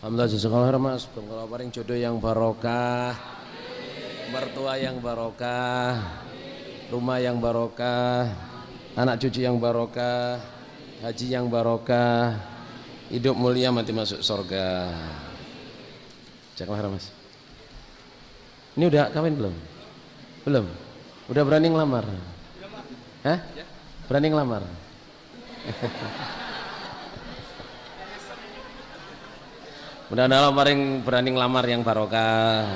Alhamdulillah jazakallahu khairan Mas. Muga paring jodoh yang barokah, mertua yang barokah, rumah yang barokah, anak cucu yang barokah, haji yang barokah, hidup mulia mati masuk surga. Jazakallahu khairan Mas. Ini udah kawin belum? Belum. Udah berani ngelamar? Hah? Berani ngelamar? Mudah-mudahan paling berani ngelamar yang barokah.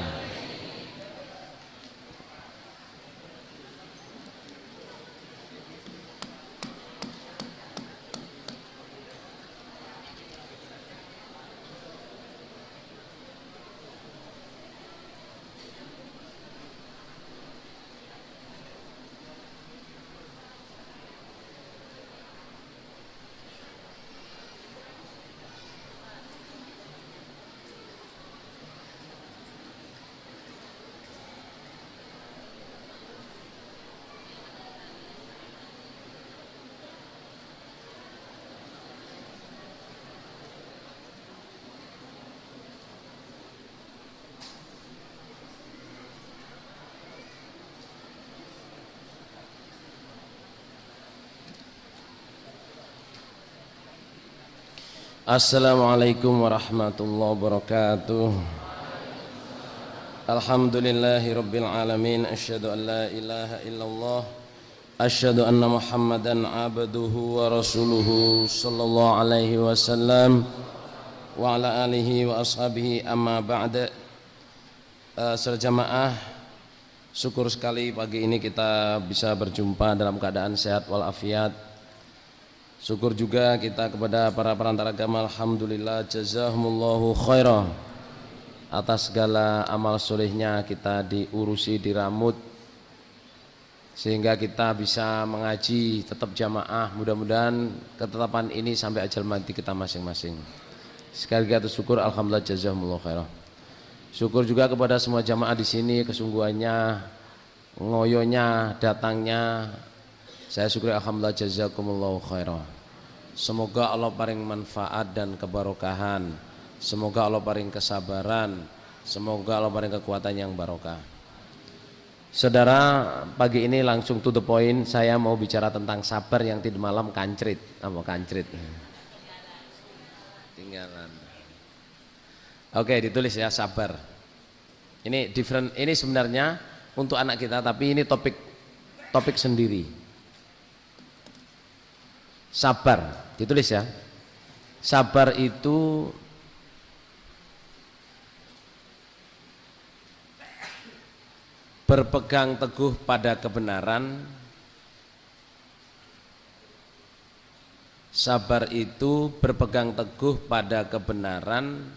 Assalamualaikum warahmatullahi wabarakatuh. Alhamdulillahi rabbil alamin. Asyhadu an la ilaha illallah, asyhadu anna Muhammadan abduhu wa rasuluhu sallallahu alaihi wasallam wa ala alihi wa ashabihi, amma ba'da. Saudara jamaah, syukur sekali pagi ini kita bisa berjumpa dalam keadaan sehat walafiat. Syukur juga kita kepada para perantara agama, alhamdulillah jazahumullahu khairah, atas segala amal solehnya kita diurusi, diramut, sehingga kita bisa mengaji tetap jamaah. Mudah-mudahan ketetapan ini sampai ajal mati kita masing-masing. Sekali lagi atas syukur, alhamdulillah jazahumullahu khairah. Syukur juga kepada semua jamaah di sini, kesungguhannya, ngoyonya, datangnya. Saya syukur, alhamdulillah jazakumullahu khairah. Semoga Allah paring manfaat dan kebarokahan. Semoga Allah paring kesabaran. Semoga Allah paring kekuatan yang barokah. Saudara, pagi ini langsung to the point. Saya mau bicara tentang sabar yang tidur malam kancrit. Apa kancrit? Tinggalan. Oke, ditulis ya, sabar. Ini different. Ini sebenarnya untuk anak kita, tapi ini topik sendiri. Sabar, ditulis ya. Sabar itu berpegang teguh pada kebenaran. Sabar itu berpegang teguh pada kebenaran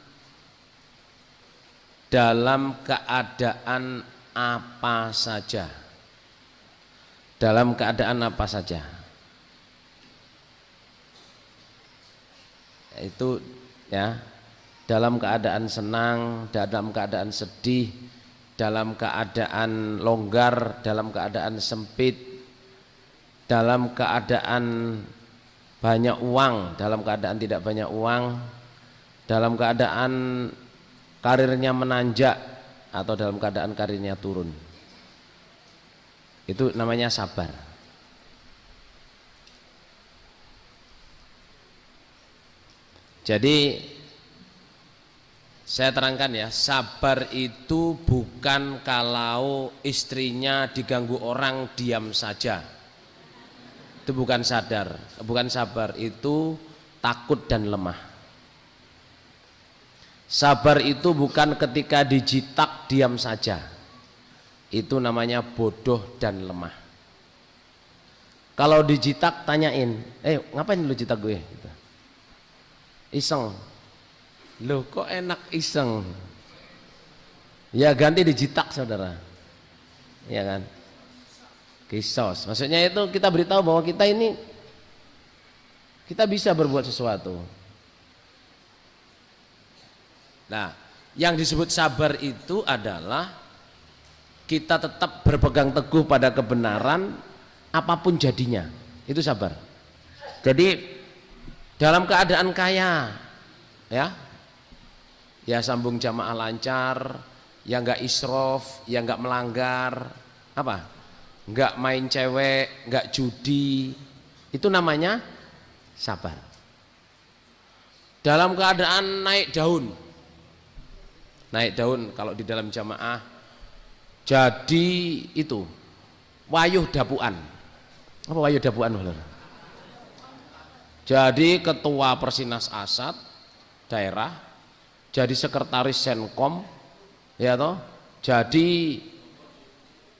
dalam keadaan apa saja. Dalam keadaan apa saja. Itu ya, dalam keadaan senang, dalam keadaan sedih, dalam keadaan longgar, dalam keadaan sempit, dalam keadaan banyak uang, dalam keadaan tidak banyak uang, dalam keadaan karirnya menanjak atau dalam keadaan karirnya turun. Itu namanya sabar. Jadi saya terangkan ya, sabar itu bukan kalau istrinya diganggu orang diam saja. Itu bukan bukan sabar, itu takut dan lemah. Sabar itu bukan ketika dijitak diam saja. Itu namanya bodoh dan lemah. Kalau dijitak tanyain, ngapain lu jitak gue? Gitu. Iseng. Loh kok enak iseng? Ya ganti dijitak saudara. Ya kan? Kisos. Maksudnya itu kita beritahu bahwa kita ini kita bisa berbuat sesuatu. Nah, yang disebut sabar itu adalah kita tetap berpegang teguh pada kebenaran apapun jadinya. Itu sabar. Jadi dalam keadaan kaya, ya, ya sambung jamaah lancar, ya nggak israf, ya nggak melanggar, apa? Nggak main cewek, nggak judi, itu namanya sabar. Dalam keadaan naik daun kalau di dalam jamaah, jadi itu wayuh dapuan. Apa wayuh dapuan? Jadi ketua Persinas Asad daerah, jadi sekretaris Senkom, ya toh, jadi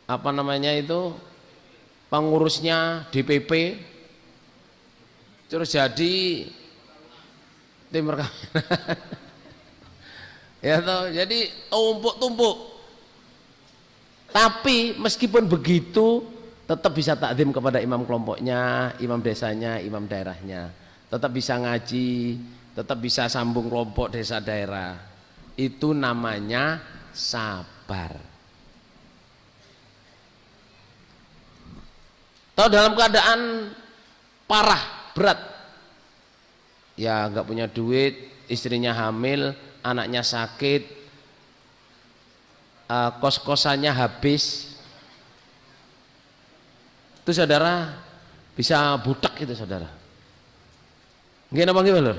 apa namanya itu pengurusnya DPP, terus jadi tim rekaman ya toh, jadi tumpuk-tumpuk. Tapi meskipun begitu tetap bisa takdim kepada imam kelompoknya, imam desanya, imam daerahnya, tetap bisa ngaji, tetap bisa sambung kelompok desa daerah. Itu namanya sabar. Tahu dalam keadaan parah, berat, ya nggak punya duit, istrinya hamil, anaknya sakit, kos-kosannya habis, itu saudara bisa budak itu saudara. Gimana lho?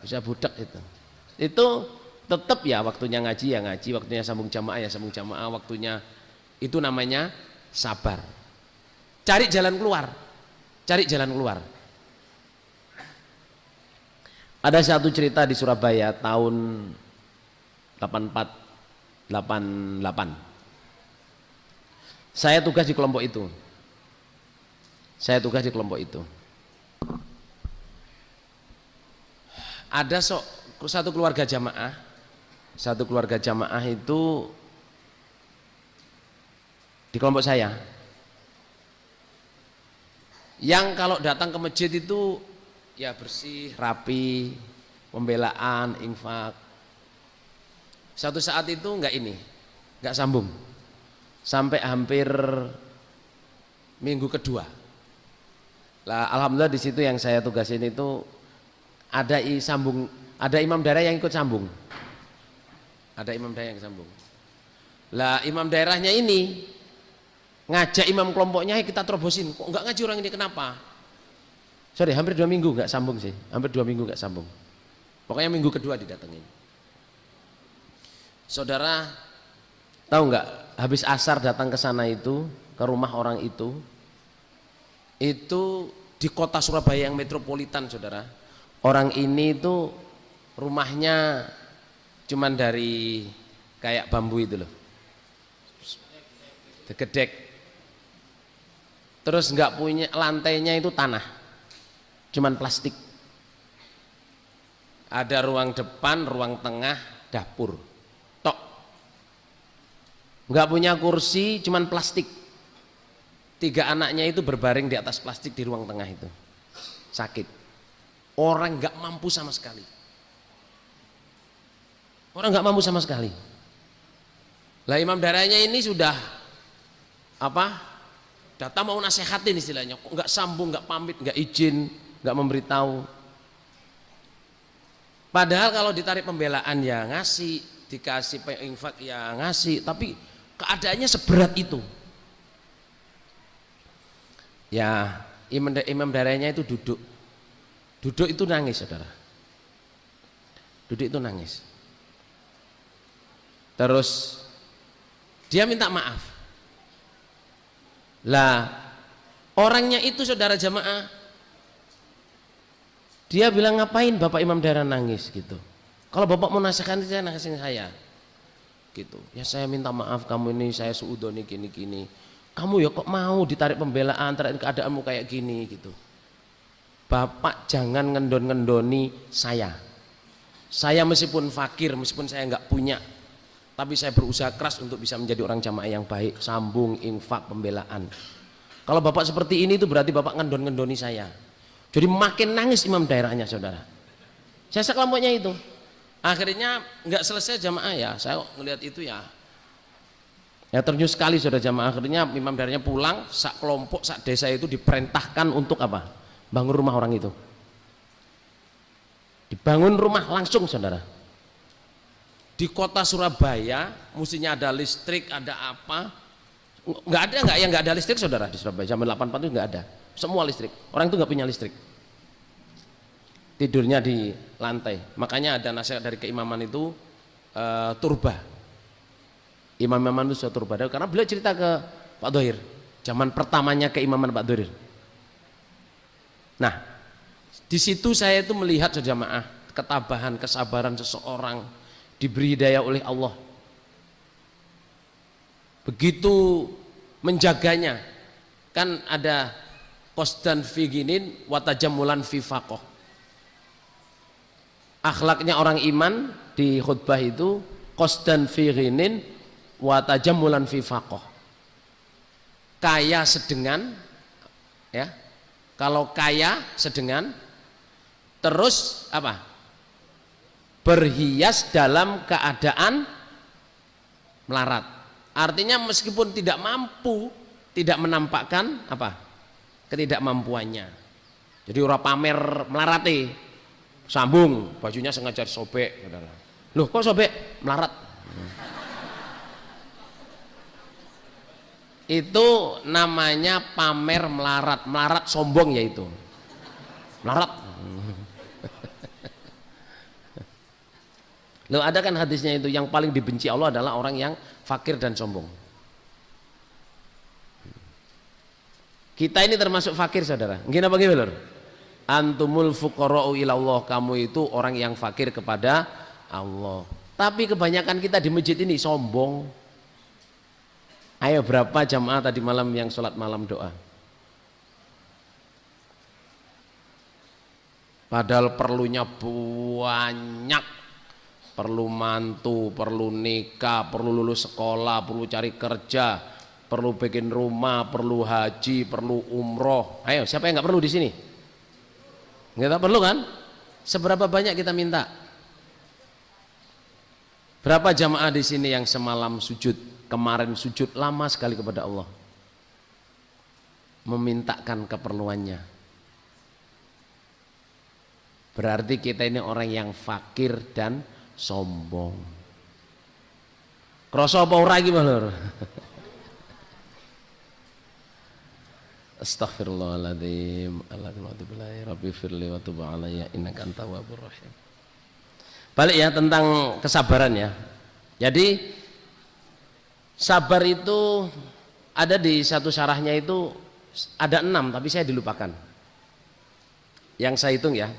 Bisa budak itu. Itu tetap ya waktunya ngaji ya ngaji, waktunya sambung jamaah ya sambung jamaah, waktunya itu namanya sabar. Cari jalan keluar. Cari jalan keluar. Ada satu cerita di Surabaya tahun 84 88. Saya tugas di kelompok itu. Ada satu keluarga jamaah itu di kelompok saya. Yang kalau datang ke masjid itu ya bersih, rapi, pembelaan, infak. Satu saat itu enggak sambung. Sampai hampir minggu kedua. Lah alhamdulillah di situ yang saya tugasin itu ada imam daerah yang ikut sambung. Ada imam daerah yang sambung. Lah imam daerahnya ini ngajak imam kelompoknya, kita terobosin. Kok enggak ngaji orang ini, kenapa? Sorry, hampir 2 minggu enggak sambung sih. Hampir 2 minggu enggak sambung. Pokoknya minggu kedua didatengin. Saudara tahu enggak, habis asar datang ke sana itu, ke rumah orang itu di kota Surabaya yang metropolitan saudara. Orang ini itu rumahnya cuman dari kayak bambu itu loh, gedek. Terus nggak punya, lantainya itu tanah, cuman plastik. Ada ruang depan, ruang tengah, dapur, tok. Nggak punya kursi, cuman plastik. 3 anaknya itu berbaring di atas plastik di ruang tengah itu, sakit. Orang nggak mampu sama sekali. Orang nggak mampu sama sekali. Lah imam daerahnya ini sudah datang mau nasehatin istilahnya, kok nggak sambung, nggak pamit, nggak izin, nggak memberitahu. Padahal kalau ditarik pembelaan ya ngasih, dikasih infak ya ngasih, tapi keadaannya seberat itu. Ya imam daerahnya itu duduk itu nangis saudara, duduk itu nangis. Terus dia minta maaf. Lah orangnya itu saudara jamaah, dia bilang, ngapain bapak imam daerah nangis gitu? Kalau bapak mau nasihatkan saya, nasihatin saya gitu. Ya saya minta maaf, kamu ini saya suudoni gini. Kamu ya kok mau ditarik pembelaan, tarik keadaanmu kayak gini gitu. Bapak jangan ngendon-ngendoni saya. Saya meskipun fakir, meskipun saya nggak punya, tapi saya berusaha keras untuk bisa menjadi orang jamaah yang baik, sambung, infak, pembelaan. Kalau bapak seperti ini itu berarti bapak ngendon-ngendoni saya. Jadi makin nangis imam daerahnya saudara. Saya sekelompoknya itu. Akhirnya nggak selesai jamaah ya, saya ngelihat itu ya ternyuh sekali saudara jamaah. Akhirnya imam daerahnya pulang, sak kelompok, sak desa itu diperintahkan untuk bangun rumah orang itu. Dibangun rumah langsung saudara. Di kota Surabaya mestinya ada listrik, ada apa? Nggak ada, nggak yang nggak ada listrik saudara di Surabaya zaman 84 itu nggak ada, semua listrik. Orang itu nggak punya listrik, tidurnya di lantai. Makanya ada nasihat dari keimaman itu turba. Imam-imam itu sudah turba, karena beliau cerita ke Pak Dhohir zaman pertamanya keimaman Pak Dhohir. Nah, di situ saya itu melihat jamaah ketabahan, kesabaran seseorang diberi hidayah oleh Allah. Begitu menjaganya, kan ada qasdan fi ginin wa tajammulan fi faqih. Akhlaknya orang iman di khutbah itu qasdan fi ginin wa tajammulan fi faqih. Kaya sedengan, ya. Kalau kaya sedengan, terus apa? Berhias dalam keadaan melarat. Artinya meskipun tidak mampu, tidak menampakkan apa? Ketidakmampuannya. Jadi orang pamer melarati, sambung bajunya sengaja sobek, saudara. Loh kok sobek? Melarat. Itu namanya pamer melarat. Melarat sombong yaitu. Melarat. Loh ada kan hadisnya itu, yang paling dibenci Allah adalah orang yang fakir dan sombong. Kita ini termasuk fakir saudara. Gimana bagi lur? Antumul fuqara'u ilallah, kamu itu orang yang fakir kepada Allah. Tapi kebanyakan kita di masjid ini sombong. Ayo berapa jamaah tadi malam yang sholat malam doa? Padahal perlunya banyak. Perlu mantu, perlu nikah, perlu lulus sekolah, perlu cari kerja, perlu bikin rumah, perlu haji, perlu umroh. Ayo, siapa yang nggak perlu di sini? Nggak perlu kan? Seberapa banyak kita minta? Berapa jamaah di sini yang semalam sujud, kemarin sujud lama sekali kepada Allah, memintakan keperluannya? Berarti kita ini orang yang fakir dan sombong. Krasa apa ora iki, Lur? Astaghfirullahaladzim. Alhamdulillah Rabbi firli wa tub alayya innaka antat tawwabur rahim. Balik ya tentang kesabaran ya. Jadi sabar itu ada di satu syarahnya itu ada 6 tapi saya dilupakan. Yang saya hitung ya.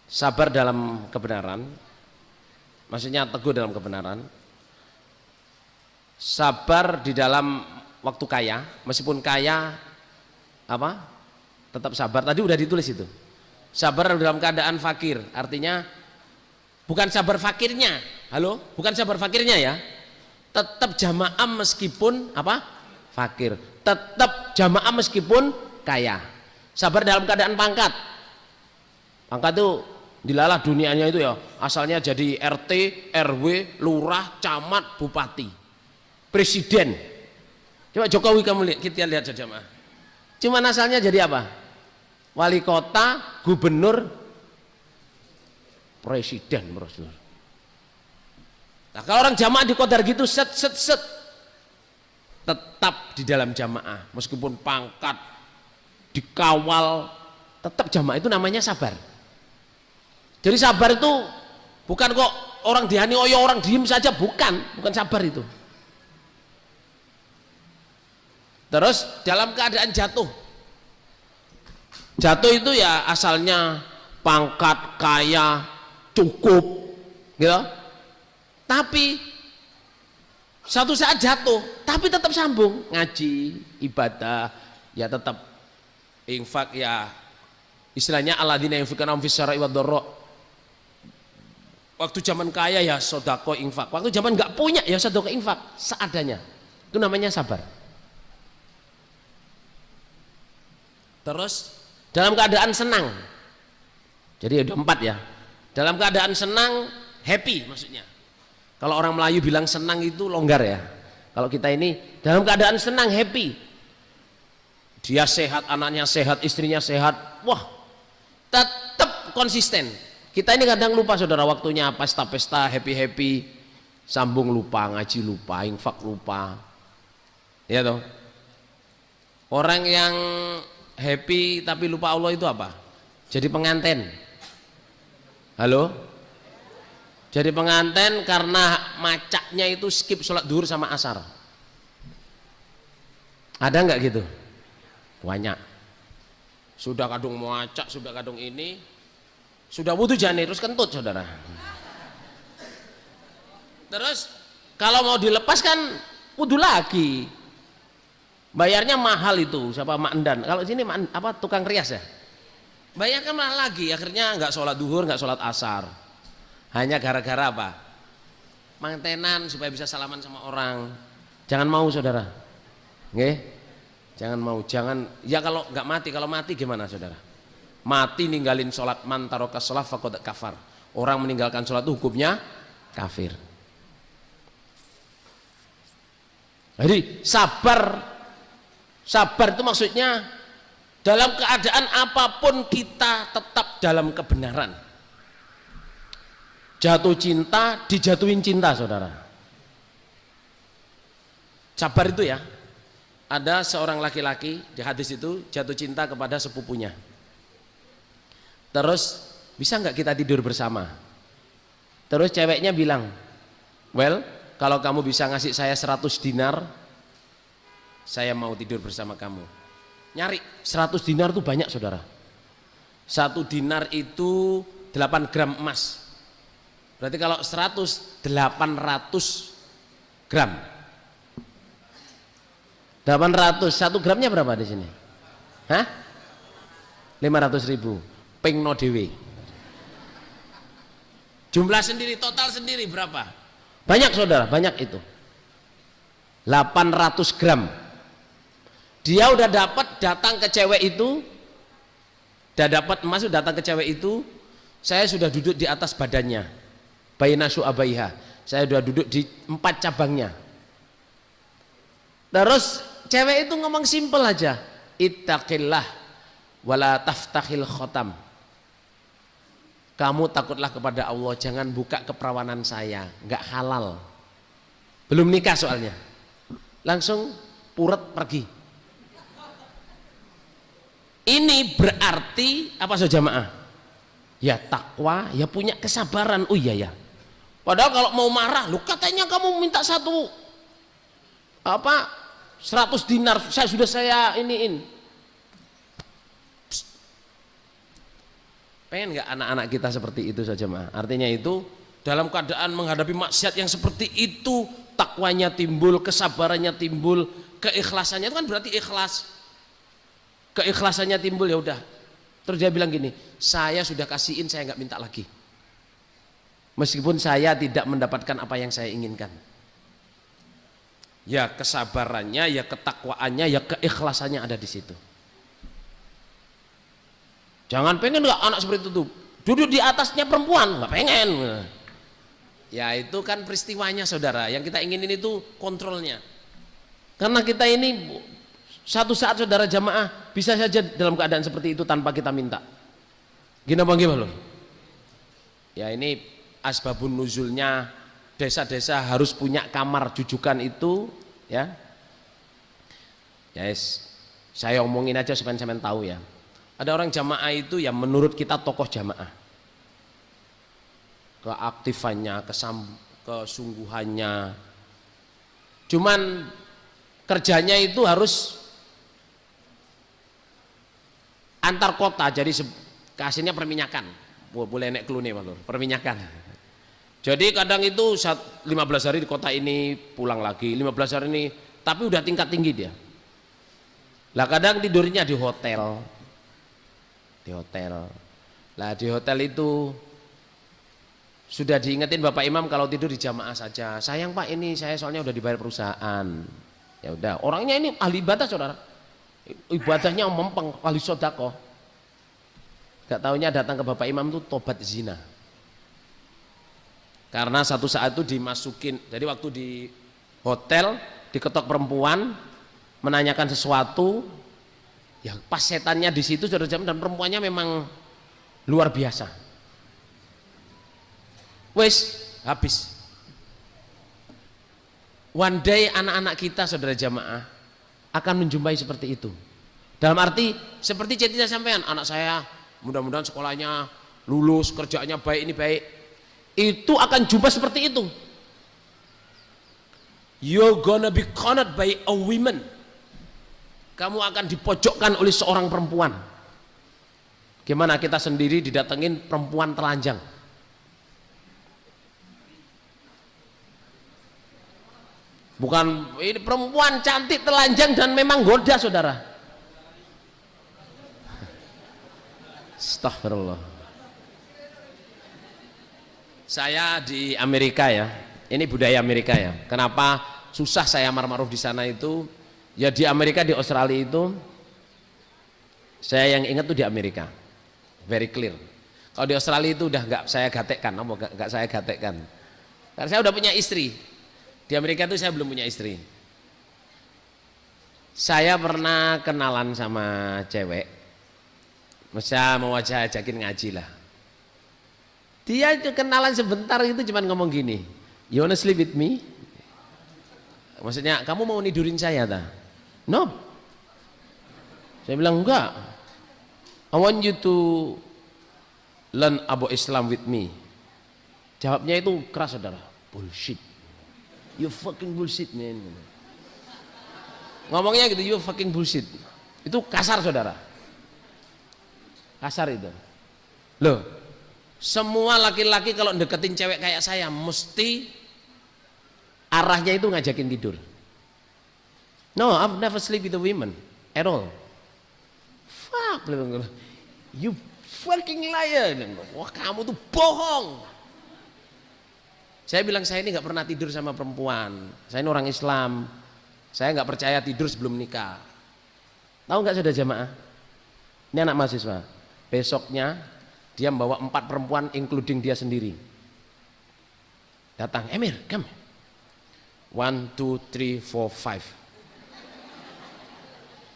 Sabar dalam kebenaran, maksudnya teguh dalam kebenaran. Sabar di dalam waktu kaya, meskipun kaya apa? Tetap sabar. Tadi udah ditulis itu. Sabar dalam keadaan fakir, artinya bukan sabar fakirnya. Halo, bukan sabar fakirnya ya. Tetap jamaah meskipun apa? Fakir. Tetap jamaah meskipun kaya. Sabar dalam keadaan pangkat. Pangkat itu dilalah dunianya itu ya, asalnya jadi RT, RW, lurah, camat, bupati, presiden. Coba Jokowi kamu lihat, kita lihat saja mah. Cuman asalnya jadi apa? Wali kota, gubernur, presiden, Rasul. Nah, kalau orang jamaah di kodar gitu set, tetap di dalam jamaah, meskipun pangkat dikawal, tetap jamaah, itu namanya sabar. Jadi sabar itu bukan kok orang dihani oyo orang diem saja, bukan sabar itu. Terus dalam keadaan jatuh itu ya asalnya pangkat, kaya, cukup, gitu. Tapi satu saat jatuh, tapi tetap sambung ngaji, ibadah, ya tetap infak ya, istilahnya alladzina yunfiquna fis sarai wad dharra. Waktu zaman kaya ya sodako infak, waktu zaman nggak punya ya sodako infak seadanya. Itu namanya sabar. Terus dalam keadaan senang, jadi ada 4 ya. Dalam keadaan senang, happy maksudnya. Kalau orang Melayu bilang senang itu longgar ya. Kalau kita ini dalam keadaan senang, happy. Dia sehat, anaknya sehat, istrinya sehat, wah tetap konsisten. Kita ini kadang lupa saudara, waktunya pesta-pesta, happy-happy, Sambung lupa, ngaji lupa, infak lupa. Ya toh? Orang yang happy tapi lupa Allah itu apa? Jadi pengantin. Halo? Jadi pengantin karena macaknya itu skip sholat duhur sama asar. Ada nggak gitu? Banyak. Sudah kadung macak, sudah kadung ini, sudah wudu jani terus kentut saudara. Terus kalau mau dilepas kan wudu lagi. Bayarnya mahal itu, siapa Mak Endan. Kalau sini apa tukang rias ya? Bayarnya mahal lagi, akhirnya nggak sholat duhur, nggak sholat asar. Hanya gara-gara apa? Mantenan supaya bisa salaman sama orang. Jangan mau saudara. Nggih? Jangan mau, jangan. Ya kalau nggak mati, kalau mati gimana saudara? Mati ninggalin sholat, man taraka sholat faqad kafar. Orang meninggalkan sholat itu hukumnya kafir. Jadi sabar itu maksudnya dalam keadaan apapun kita tetap dalam kebenaran. Jatuh cinta, dijatuhin cinta saudara. Sabar itu ya. Ada seorang laki-laki di hadis itu jatuh cinta kepada sepupunya. Terus bisa nggak kita tidur bersama? Terus ceweknya bilang, well kalau kamu bisa ngasih saya 100 dinar, saya mau tidur bersama kamu. Nyari 100 dinar itu banyak saudara. 1 dinar itu 8 gram emas. Berarti kalau 100, 800 gram. 800, 1 gramnya berapa di sini? Hah? 500.000. Ping no dewe. Jumlah sendiri, total sendiri berapa? Banyak saudara, banyak itu. 800 gram. Dia udah dapat datang ke cewek itu, udah dapat emas, datang ke cewek itu, saya sudah duduk di atas badannya. Baina syu'abaiha. Saya sudah duduk di 4 cabangnya. Terus cewek itu ngomong simpel aja, ittaqillah wala taftahil khotam. Kamu takutlah kepada Allah, jangan buka keperawanan saya, nggak halal. Belum nikah soalnya. Langsung puret pergi. Ini berarti apa saja jamaah? Ya takwa, ya punya kesabaran. Oh iya ya. Padahal kalau mau marah, lu katanya kamu minta 100 dinar, saya iniin. Pengen nggak anak-anak kita seperti itu saja mah? Artinya itu dalam keadaan menghadapi maksiat yang seperti itu, takwanya timbul, kesabarannya timbul, keikhlasannya itu kan berarti ikhlas. Keikhlasannya timbul, ya udah. Terus dia bilang gini, saya sudah kasihin, saya nggak minta lagi. Meskipun saya tidak mendapatkan apa yang saya inginkan. Ya kesabarannya, ya ketakwaannya, ya keikhlasannya ada di situ. Jangan pengen nggak anak seperti itu duduk di atasnya perempuan, nggak pengen. Ya itu kan peristiwanya saudara. Yang kita inginin itu kontrolnya. Karena kita ini satu saat saudara jamaah bisa saja dalam keadaan seperti itu tanpa kita minta. Gini apa gimana? Ya ini asbabun nuzulnya desa-desa harus punya kamar jujukan itu ya. Yes, saya omongin aja supaya sampean tahu ya. Ada orang jamaah itu yang menurut kita tokoh jamaah. Keaktifannya, kesungguhannya. Cuman kerjanya itu harus antar kota, jadi kasihnya perminyakan. Boleh nek klune malur, perminyakan. Jadi kadang itu 15 hari di kota ini, pulang lagi 15 hari ini, tapi udah tingkat tinggi dia. Lah kadang tidurnya di hotel. Di hotel. Lah di hotel itu sudah diingetin Bapak Imam kalau tidur di jamaah saja. Sayang Pak, ini saya soalnya udah dibayar perusahaan. Ya udah, orangnya ini ahli ibadah saudara. Ibadahnya mempeng, ahli sedekah. Gak taunya datang ke Bapak Imam itu tobat zina. Karena satu saat itu dimasukin, jadi waktu di hotel diketok perempuan menanyakan sesuatu. Ya pas setannya di situ saudara jam, dan perempuannya memang luar biasa. Wes habis. one day anak-anak kita saudara jamaah akan menjumpai seperti itu. Dalam arti seperti cerita sampean, anak saya mudah-mudahan sekolahnya lulus, kerjanya baik, ini baik. Itu akan jumpa seperti itu. You're gonna be cornered by a woman. Kamu akan dipojokkan oleh seorang perempuan. Gimana kita sendiri didatengin perempuan telanjang? Bukan ini perempuan cantik telanjang dan memang goda saudara. Astagfirullah. Saya di Amerika ya. Ini budaya Amerika ya. Kenapa susah saya amar ma'ruf di sana itu? Ya di Amerika, di Australia itu saya yang ingat tuh di Amerika. Very clear. Kalau di Australia itu udah nggak saya gatekkan, nggak saya gatekkan. Karena saya udah punya istri. Di Amerika itu saya belum punya istri. Saya pernah kenalan sama cewek, masa mau ajakin ngaji lah. Dia kenalan sebentar itu cuman ngomong gini, you wanna sleep with me? Maksudnya kamu mau nidurin saya tak? No. Saya bilang enggak. I want you to learn about Islam with me. Jawabnya itu keras saudara, bullshit. You fucking bullshit man. Ngomongnya gitu, you fucking bullshit. Itu kasar saudara. Kasar itu. Loh, semua laki-laki kalau deketin cewek kayak saya mesti arahnya itu ngajakin tidur. No, I've never sleep with a woman at all. Fuck, you fucking liar. Wah kamu tuh bohong. Saya bilang saya ini nggak pernah tidur sama perempuan. Saya ini orang Islam. Saya nggak percaya tidur sebelum nikah. Tahu nggak saudara jamaah? Ini anak mahasiswa. Besoknya dia membawa 4 perempuan, including dia sendiri. Datang, Emir, come. 1, 2, 3, 4, 5.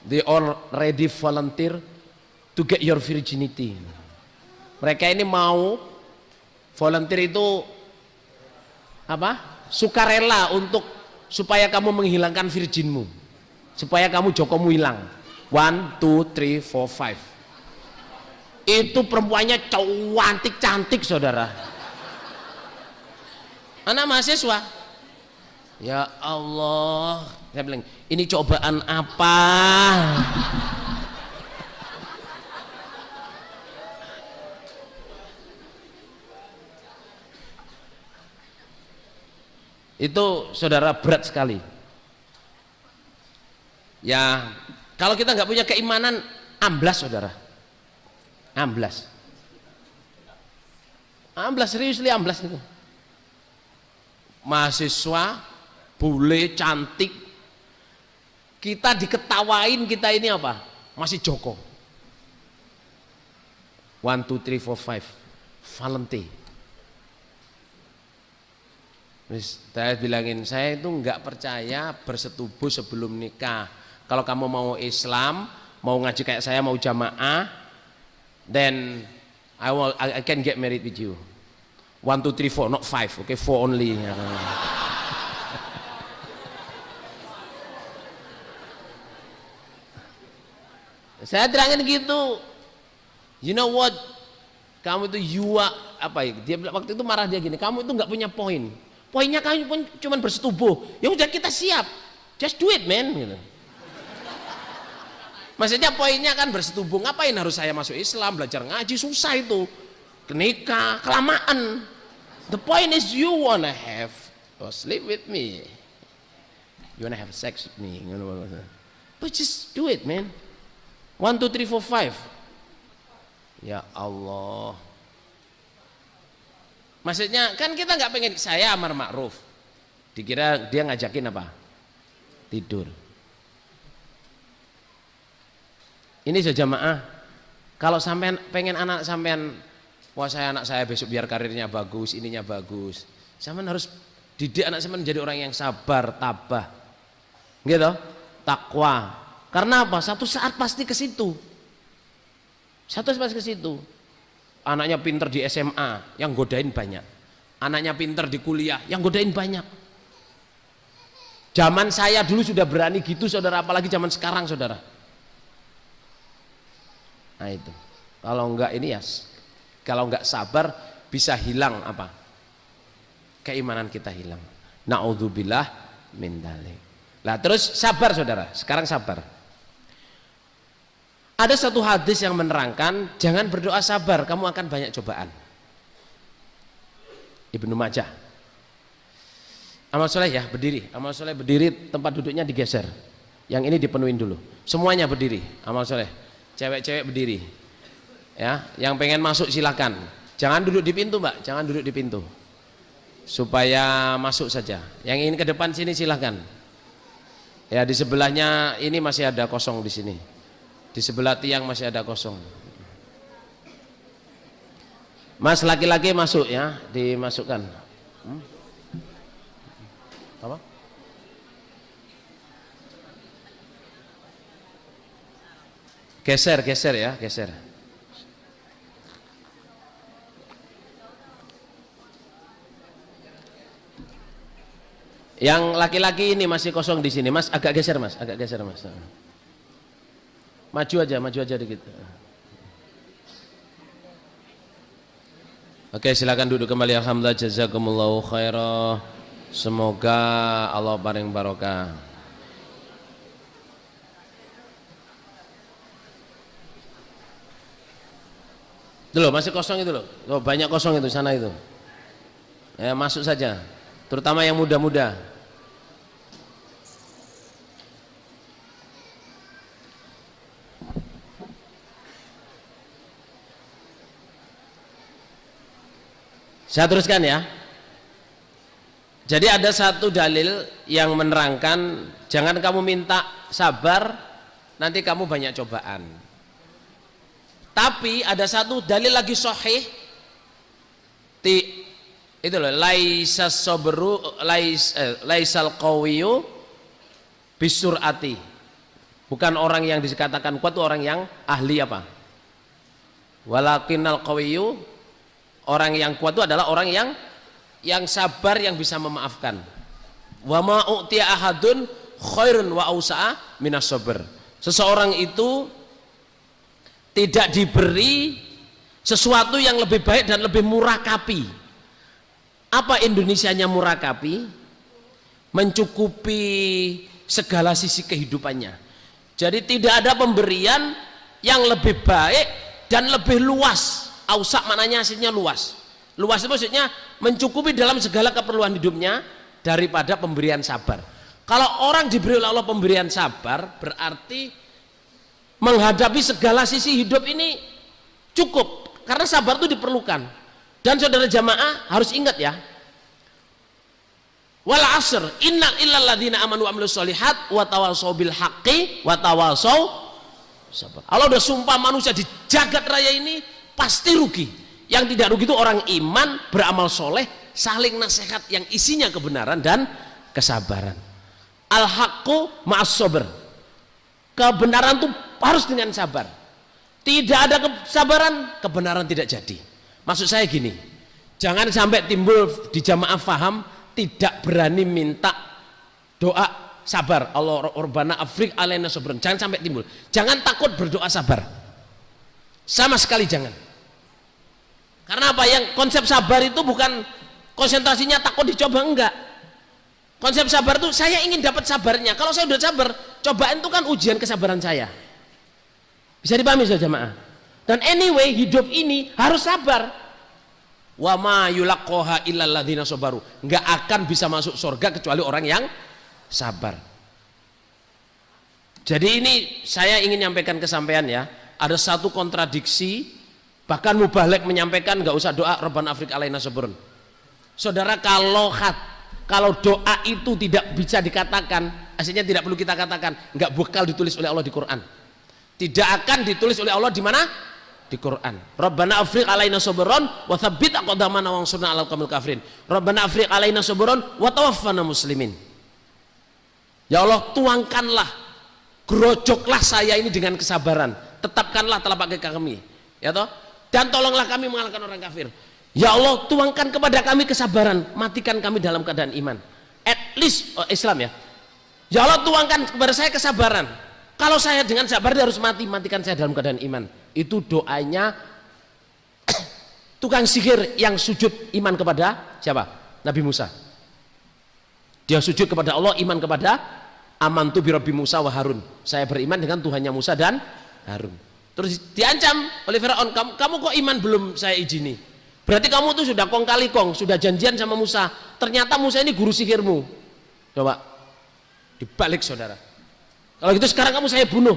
They already volunteer to get your virginity. Mereka ini mau volunteer itu apa? Sukarela untuk supaya kamu menghilangkan virginmu, supaya kamu jokomu hilang. 1, 2, 3, 4, 5. Itu perempuannya cantik saudara. Anak mahasiswa. Ya Allah, saya bilang ini cobaan apa? Itu saudara berat sekali. Ya kalau kita nggak punya keimanan, amblas saudara, amblas, seriously amblas itu. Mahasiswa bule cantik, kita diketawain, kita ini apa? Masih Joko. 1, 2, 3, 4, 5 Valentine. Saya bilangin, saya itu nggak percaya bersetubuh sebelum nikah. Kalau kamu mau Islam, mau ngaji kayak saya, mau jamaah, then I can get married with you. 1, 2, 3, 4, not 5, okay, 4 only. Saya terangin gitu. You know what? Kamu itu apa ya? Dia waktu itu marah dia gini, kamu itu nggak punya poin. Poinnya kamu pun cuma bersetubuh. Ya udah kita siap. Just do it, man. Gitu. Maksudnya poinnya kan bersetubuh. Ngapain harus saya masuk Islam, belajar ngaji, susah itu. Nikah, kelamaan. The point is you wanna have sleep with me. You wanna have sex with me. But just do it, man. 1, 2, 3, 4, 5. Ya Allah. Maksudnya kan kita nggak pengen saya amar ma'ruf, dikira dia ngajakin apa? Tidur. Ini saja jamaah. Kalau sampean pengen anak sampean, wah saya anak saya besok biar karirnya bagus, ininya bagus. Sampean harus didik anak sampean menjadi orang yang sabar, tabah, gitu, takwa. Karena apa? Satu saat pasti ke situ. Satu saat pasti ke situ. Anaknya pinter di SMA, yang godain banyak. Anaknya pinter di kuliah, yang godain banyak. Zaman saya dulu sudah berani gitu saudara, apalagi zaman sekarang saudara. Nah itu, kalau enggak ini ya, kalau enggak sabar bisa hilang apa? Keimanan kita hilang. Na'udzubillah min dzalik. Nah terus sabar saudara, sekarang sabar. Ada satu hadis yang menerangkan jangan berdoa sabar, kamu akan banyak cobaan. Ibnu Majah. Amal soleh ya berdiri, amal soleh berdiri, tempat duduknya digeser. Yang ini dipenuhin dulu. Semuanya berdiri, amal soleh. Cewek-cewek berdiri. Ya, yang pengen masuk silakan. Jangan duduk di pintu mbak, jangan duduk di pintu. Supaya masuk saja. Yang ingin ke depan sini silakan. Ya di sebelahnya ini masih ada kosong di sini. Di sebelah tiang masih ada kosong. Mas laki-laki masuk ya, dimasukkan. Apa? Geser ya, geser. Yang laki-laki ini masih kosong di sini, Mas, agak geser Mas, agak geser Mas. Maju aja dikit. Oke, silakan duduk kembali. Alhamdulillah, jazakumullahu khairan. Semoga Allah paring barokah. Itu loh, masih kosong itu loh. Oh, banyak kosong itu sana itu. Ya, masuk saja. Terutama yang muda-muda. Saya teruskan ya. Jadi ada satu dalil yang menerangkan jangan kamu minta sabar, nanti kamu banyak cobaan. Tapi ada satu dalil lagi sahih, itu loh, laisas sabru laisal qawiyyu bisurati. Bukan orang yang dikatakan kuat itu orang yang ahli apa? Walakinnal qawiyyu, orang yang kuat itu adalah orang yang sabar, yang bisa memaafkan. Wa ma u'tiya ahadun khairun wa ausa'a minas sabr. Seseorang itu tidak diberi sesuatu yang lebih baik dan lebih murakabi. Apa Indonesianya murakabi? Mencukupi segala sisi kehidupannya. Jadi tidak ada pemberian yang lebih baik dan lebih luas. Ausa maknanya aslinya luas. Luas itu maksudnya mencukupi dalam segala keperluan hidupnya daripada pemberian sabar. Kalau orang diberi oleh Allah pemberian sabar, berarti menghadapi segala sisi hidup ini cukup, karena sabar itu diperlukan. Dan saudara jamaah harus ingat ya, wal asr innal illal ladzina amanu wa amilus solihat wa tawassaw bil haqqi wa tawassaw sabar. Allah udah sumpah manusia di jagat raya ini pasti rugi. Yang tidak rugi itu orang iman, beramal soleh, saling nasihat yang isinya kebenaran dan kesabaran. Al-haqqu ma'as sabr. Kebenaran itu harus dengan sabar. Tidak ada kesabaran, kebenaran tidak jadi. Maksud saya gini, jangan sampai timbul di jamaah faham tidak berani minta doa sabar. Allah Rabbana afrik alaina sabran. Jangan sampai timbul. Jangan takut berdoa sabar. Sama sekali jangan. Karena apa? Yang konsep sabar itu bukan konsentrasinya takut dicoba, enggak. Konsep sabar itu saya ingin dapat sabarnya. Kalau saya udah sabar, cobaan itu kan ujian kesabaran saya. Bisa dipahami saja jemaah. Dan anyway hidup ini harus sabar. Wa ma yulaqqaha illal ladzina sabaru. Enggak akan bisa masuk surga kecuali orang yang sabar. Jadi ini saya ingin nyampaikan ke sampean ya. Ada satu kontradiksi. Bahkan mubalek menyampaikan nggak usah doa Rabbana afrik alaina sabrun. Saudara, kalau doa itu tidak bisa dikatakan, aslinya tidak perlu kita katakan, nggak bakal ditulis oleh Allah di Quran. Tidak akan ditulis oleh Allah di mana? Di Quran. Rabbana afrik alaina sabrun wa tsabbit aqdamana wansurna 'alal qaumil kafirin. Rabbana afrik alaina sabrun wa tawaffana muslimin. Ya Allah, tuangkanlah, gerojoklah saya ini dengan kesabaran. Tetapkanlah telapak kaki kami. Ya toh? Dan tolonglah kami mengalahkan orang kafir. Ya Allah, tuangkan kepada kami kesabaran, matikan kami dalam keadaan iman. At least Islam ya, Ya Allah, tuangkan kepada saya kesabaran. Kalau saya dengan sabar dia harus mati, matikan saya dalam keadaan iman. Itu doanya tukang sihir yang sujud iman kepada siapa? Nabi Musa. Dia sujud kepada Allah, iman kepada amantu bi Rabbi Musa wa Harun. Saya beriman dengan Tuhannya Musa dan Harun. Terus diancam oleh Firaun, kamu kok iman belum saya izini? Berarti kamu tuh sudah kong kali kong, sudah janjian sama Musa. Ternyata Musa ini guru sihirmu. Coba dibalik saudara. Kalau gitu sekarang kamu saya bunuh.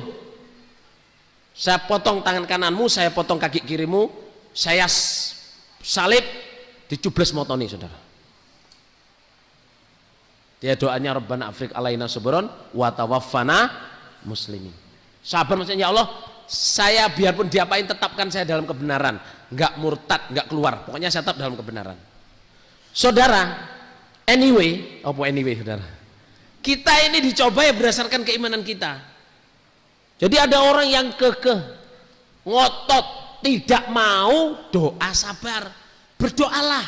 Saya potong tangan kananmu, saya potong kaki kirimu, saya salib, dicubles motoni saudara. Dia doanya Rabbana afrik alaina sabron wa tawaffana muslimin. Sabar maksudnya, ya Allah, saya biarpun diapain tetapkan saya dalam kebenaran, enggak murtad, enggak keluar. Pokoknya saya tetap dalam kebenaran. Saudara, anyway saudara. Kita ini dicoba ya berdasarkan keimanan kita. Jadi ada orang yang kekeh, ngotot, tidak mau, doa sabar, berdoalah,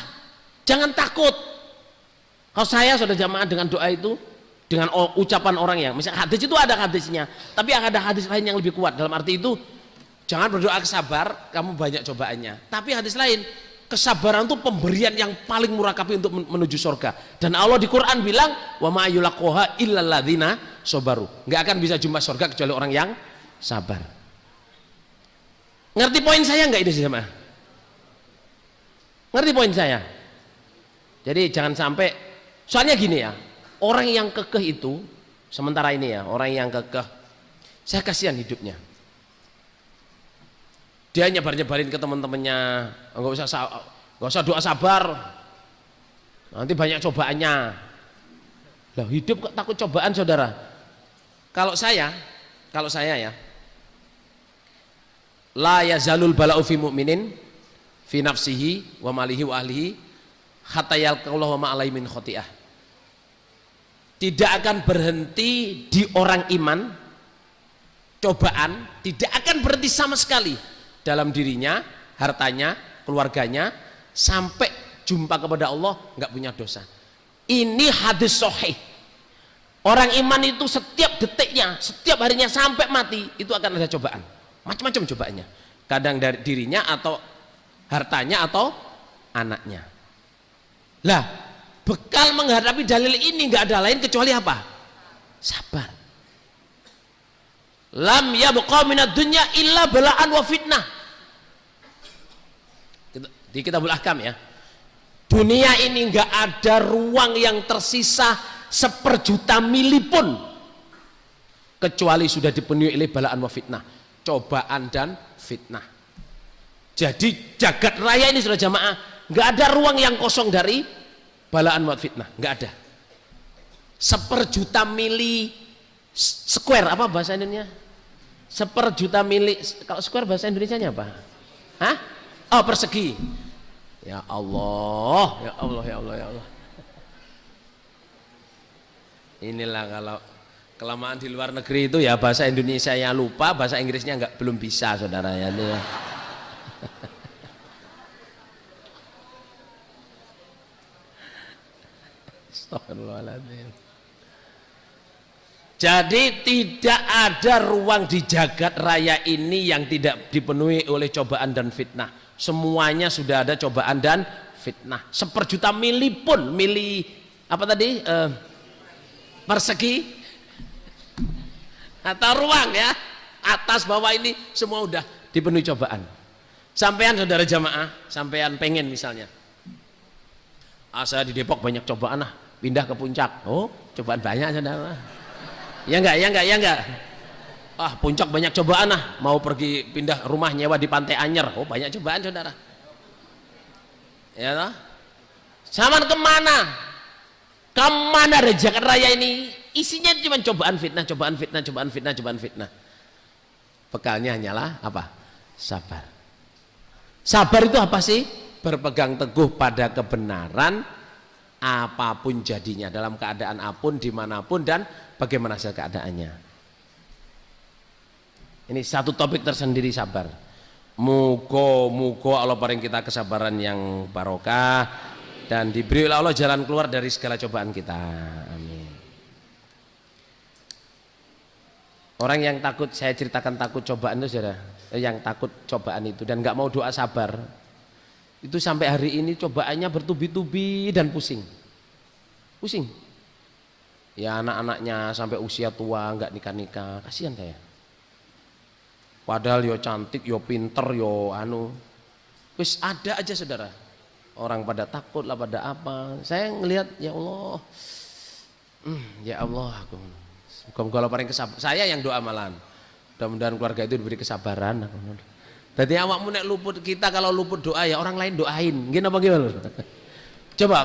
jangan takut. Kalau saya sudah jamaah dengan doa itu, dengan ucapan orang yang, misalnya hadis itu ada hadisnya, tapi ada hadis lain yang lebih kuat. Dalam arti itu, jangan berdoa sabar, kamu banyak cobaannya. Tapi hadis lain, kesabaran itu pemberian yang paling murakabi untuk menuju surga. Dan Allah di Quran bilang, wa ma yulaqaha illal ladzina sabaru. Enggak akan bisa jumpa surga kecuali orang yang sabar. Ngerti poin saya enggak ini jemaah? Ngerti poin saya? Jadi jangan sampai, soalnya gini ya, orang yang kekeh itu sementara ini ya, orang yang kekeh, saya kasihan hidupnya. Dia nyebar-nyebarin ke teman-temannya, nggak usah doa sabar, nanti banyak cobaannya. Lah hidup kok takut cobaan saudara? Kalau saya ya, la yazalul bala'u fi mu'minin fi nafsihi wa malihi wa ahlihi hatta yalqallahu ma alaihi min khoti'ah. Tidak akan berhenti di orang iman, cobaan tidak akan berhenti sama sekali dalam dirinya, hartanya, keluarganya, sampai jumpa kepada Allah nggak punya dosa. Ini hadis sahih. Orang iman itu setiap detiknya, setiap harinya sampai mati itu akan ada cobaan, macam-macam cobaannya. Kadang dari dirinya atau hartanya atau anaknya. Lah, bekal menghadapi dalil ini nggak ada lain kecuali apa? Sabar. Lam yabqa minad dunya illa bala'an wa fitnah. Di Kitabul Ahkam ya. Dunia ini enggak ada ruang yang tersisa 1/juta mili pun kecuali sudah dipenuhi oleh bala'an wa fitnah, cobaan dan fitnah. Jadi jagat raya ini sudah jamaah, enggak ada ruang yang kosong dari bala'an wa fitnah, enggak ada. 1/juta mili square, apa bahasa Indonesia? 1/juta mili, kalau square bahasa Indonesianya apa? Hah? Oh, persegi. Ya Allah, ya Allah, ya Allah, ya Allah. Inilah kalau kelamaan di luar negeri itu ya bahasa Indonesia yang lupa, bahasa Inggrisnya belum bisa saudara ya. Astagfirullahaladzim. Jadi tidak ada ruang di jagat raya ini yang tidak dipenuhi oleh cobaan dan fitnah. Semuanya sudah ada cobaan dan fitnah. 1/juta mili pun, mili apa tadi? Persegi atau ruang ya, atas bawah ini semua udah dipenuhi cobaan. Sampean saudara jamaah, sampean pengen misalnya, saya di Depok banyak cobaan, pindah ke puncak. Oh, cobaan banyak saudara. Ya enggak. Puncak banyak cobaan, mau pergi pindah rumah nyewa di Pantai Anyer. Oh, banyak cobaan saudara. Ya toh? Zaman kemana dari Jakarta Raya ini isinya cuma cobaan fitnah. Bekalnya hanyalah apa? Sabar. Sabar itu apa sih? Berpegang teguh pada kebenaran apapun jadinya, dalam keadaan apapun, dimanapun dan bagaimana hasil keadaannya. Ini satu topik tersendiri, sabar. Mugo Allah paring kita kesabaran yang barokah dan diberi oleh Allah jalan keluar dari segala cobaan kita. Amin. Orang yang takut, saya ceritakan takut cobaan itu saudara, yang takut cobaan itu dan nggak mau doa sabar, itu sampai hari ini cobaannya bertubi-tubi dan pusing. Ya anak-anaknya sampai usia tua nggak nikah-nikah, kasihan saya. Padahal yo cantik, yo pinter, yo wis ada aja saudara. Orang pada takut lah, pada apa. Saya ngelihat ya Allah, ya Allah aku. Kalau paling kesabaran, saya yang doa malahan. Mudah-mudahan keluarga itu diberi kesabaran. Jadi awakmu nek luput, kita kalau luput doa ya orang lain doain. Gini apa gimana? Coba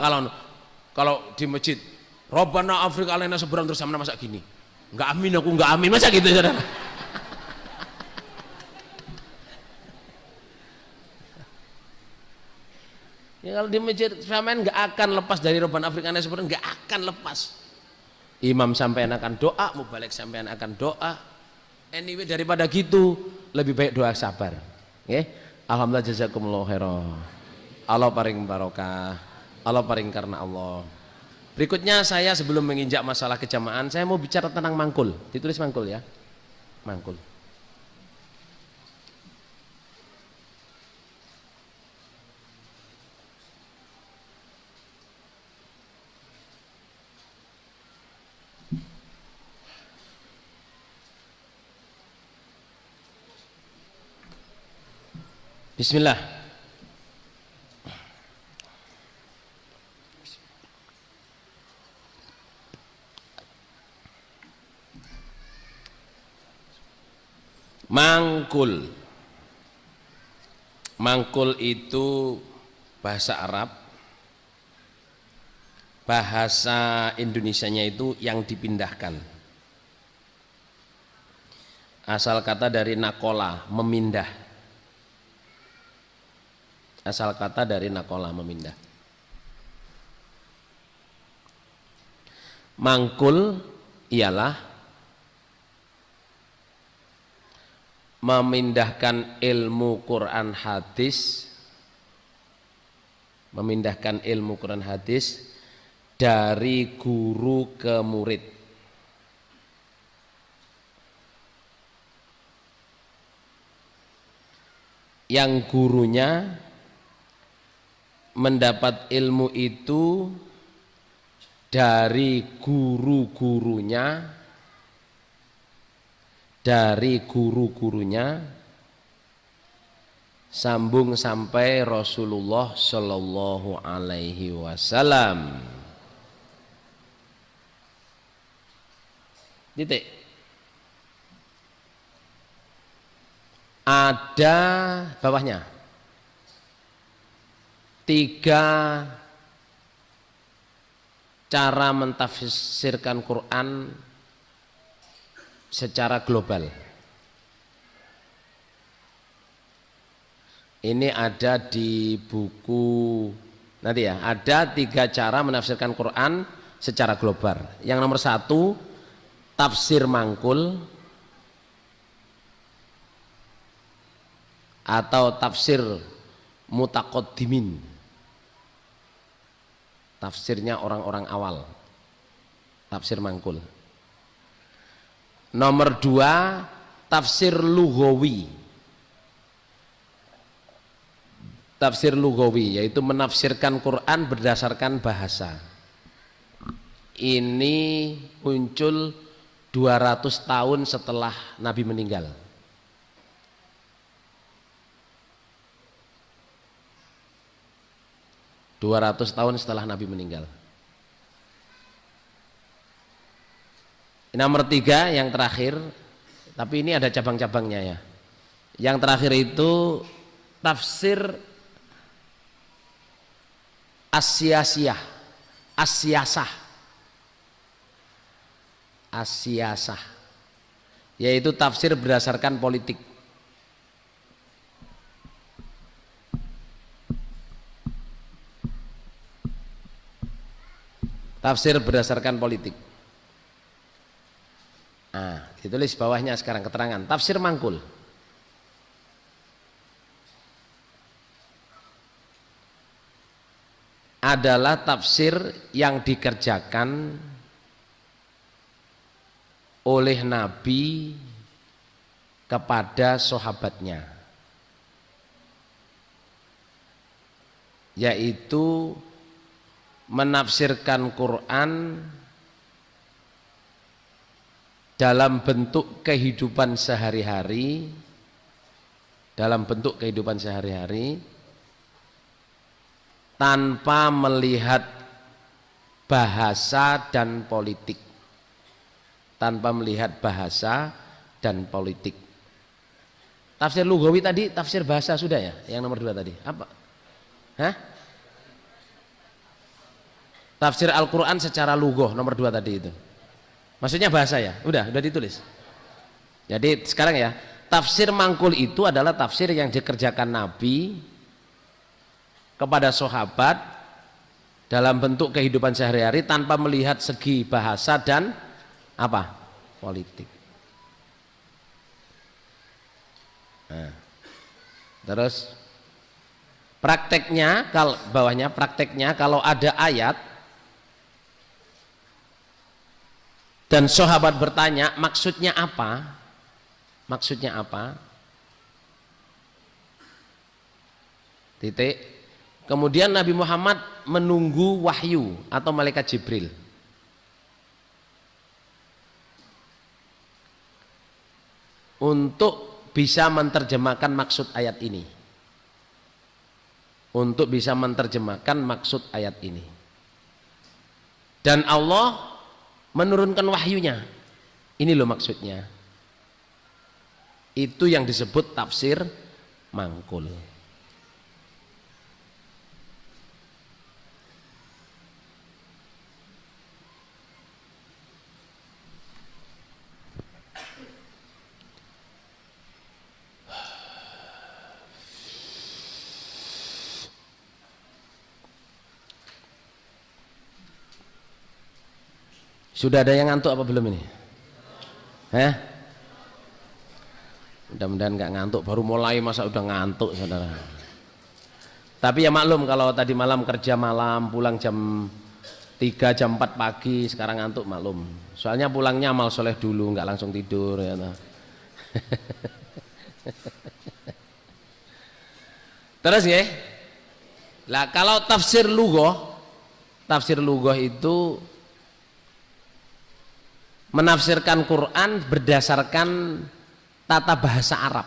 kalau di masjid, Robbana Afrika alaina seberang terus sama masa gini. Enggak amin, aku enggak amin, masa gitu saudara. Ya kalau di masjid sampean enggak akan lepas dari Robbana Afrika alaina seberang, enggak akan lepas. Imam sampean akan doa, mubalik sampean akan doa. Anyway daripada gitu lebih baik doa sabar. Nggih. Alhamdulillah jazakumullah khairan. Allah paring barokah. Allah paring karena Allah. Berikutnya saya sebelum menginjak masalah kejamaan, saya mau bicara tentang mangkul. Ditulis mangkul ya. Mangkul. Bismillah. Mangkul. Mangkul itu bahasa Arab. Bahasa Indonesianya itu yang dipindahkan. Asal kata dari nakola, memindah. Asal kata dari nakola, memindah. Mangkul ialah memindahkan ilmu Quran hadis, memindahkan ilmu Quran hadis dari guru ke murid. Yang gurunya mendapat ilmu itu dari guru-gurunya, sambung sampai Rasulullah Shallallahu Alaihi Wasallam. Titik. Ada bawahnya 3 cara mentafsirkan Quran secara global. Ini ada di buku nanti ya, ada 3 cara menafsirkan Quran secara global. Yang nomor 1 tafsir mangkul atau tafsir mutaqaddimin. Tafsirnya orang-orang awal, tafsir mangkul. Nomor 2 tafsir lughawi. Tafsir lughawi yaitu menafsirkan Quran berdasarkan bahasa. Ini muncul 200 tahun setelah Nabi meninggal. Tahun setelah Nabi meninggal. Nomor 3 yang terakhir, tapi ini ada cabang-cabangnya ya. Yang terakhir itu tafsir asyasah, yaitu tafsir berdasarkan politik. Tafsir berdasarkan politik. Nah, ditulis bawahnya sekarang keterangan tafsir mangkul. Adalah tafsir yang dikerjakan oleh Nabi kepada sahabatnya, yaitu menafsirkan Quran dalam bentuk kehidupan sehari-hari, tanpa melihat bahasa dan politik, Tafsir lugawi tadi, tafsir bahasa sudah ya, yang nomor 2 tadi apa? Tafsir Al-Quran secara lugoh nomor 2 tadi itu, maksudnya bahasa ya, udah ditulis. Jadi sekarang ya, tafsir mangkul itu adalah tafsir yang dikerjakan Nabi kepada sahabat dalam bentuk kehidupan sehari-hari tanpa melihat segi bahasa dan apa? Politik. Nah, terus prakteknya, kalau ada ayat dan sahabat bertanya maksudnya apa, titik, kemudian Nabi Muhammad menunggu wahyu atau malaikat Jibril untuk bisa menerjemahkan maksud ayat ini, dan Allah menurunkan wahyunya, ini loh maksudnya. Itu yang disebut tafsir mangkul. Sudah ada yang ngantuk apa belum ini? Mudah-mudahan nggak ngantuk, baru mulai masa udah ngantuk saudara. Tapi ya maklum kalau tadi malam kerja malam, pulang jam 3 jam 4 pagi, sekarang ngantuk maklum. Soalnya pulangnya amal soleh dulu, nggak langsung tidur ya. Terus ya, lah kalau tafsir lughah itu menafsirkan Quran berdasarkan tata bahasa Arab.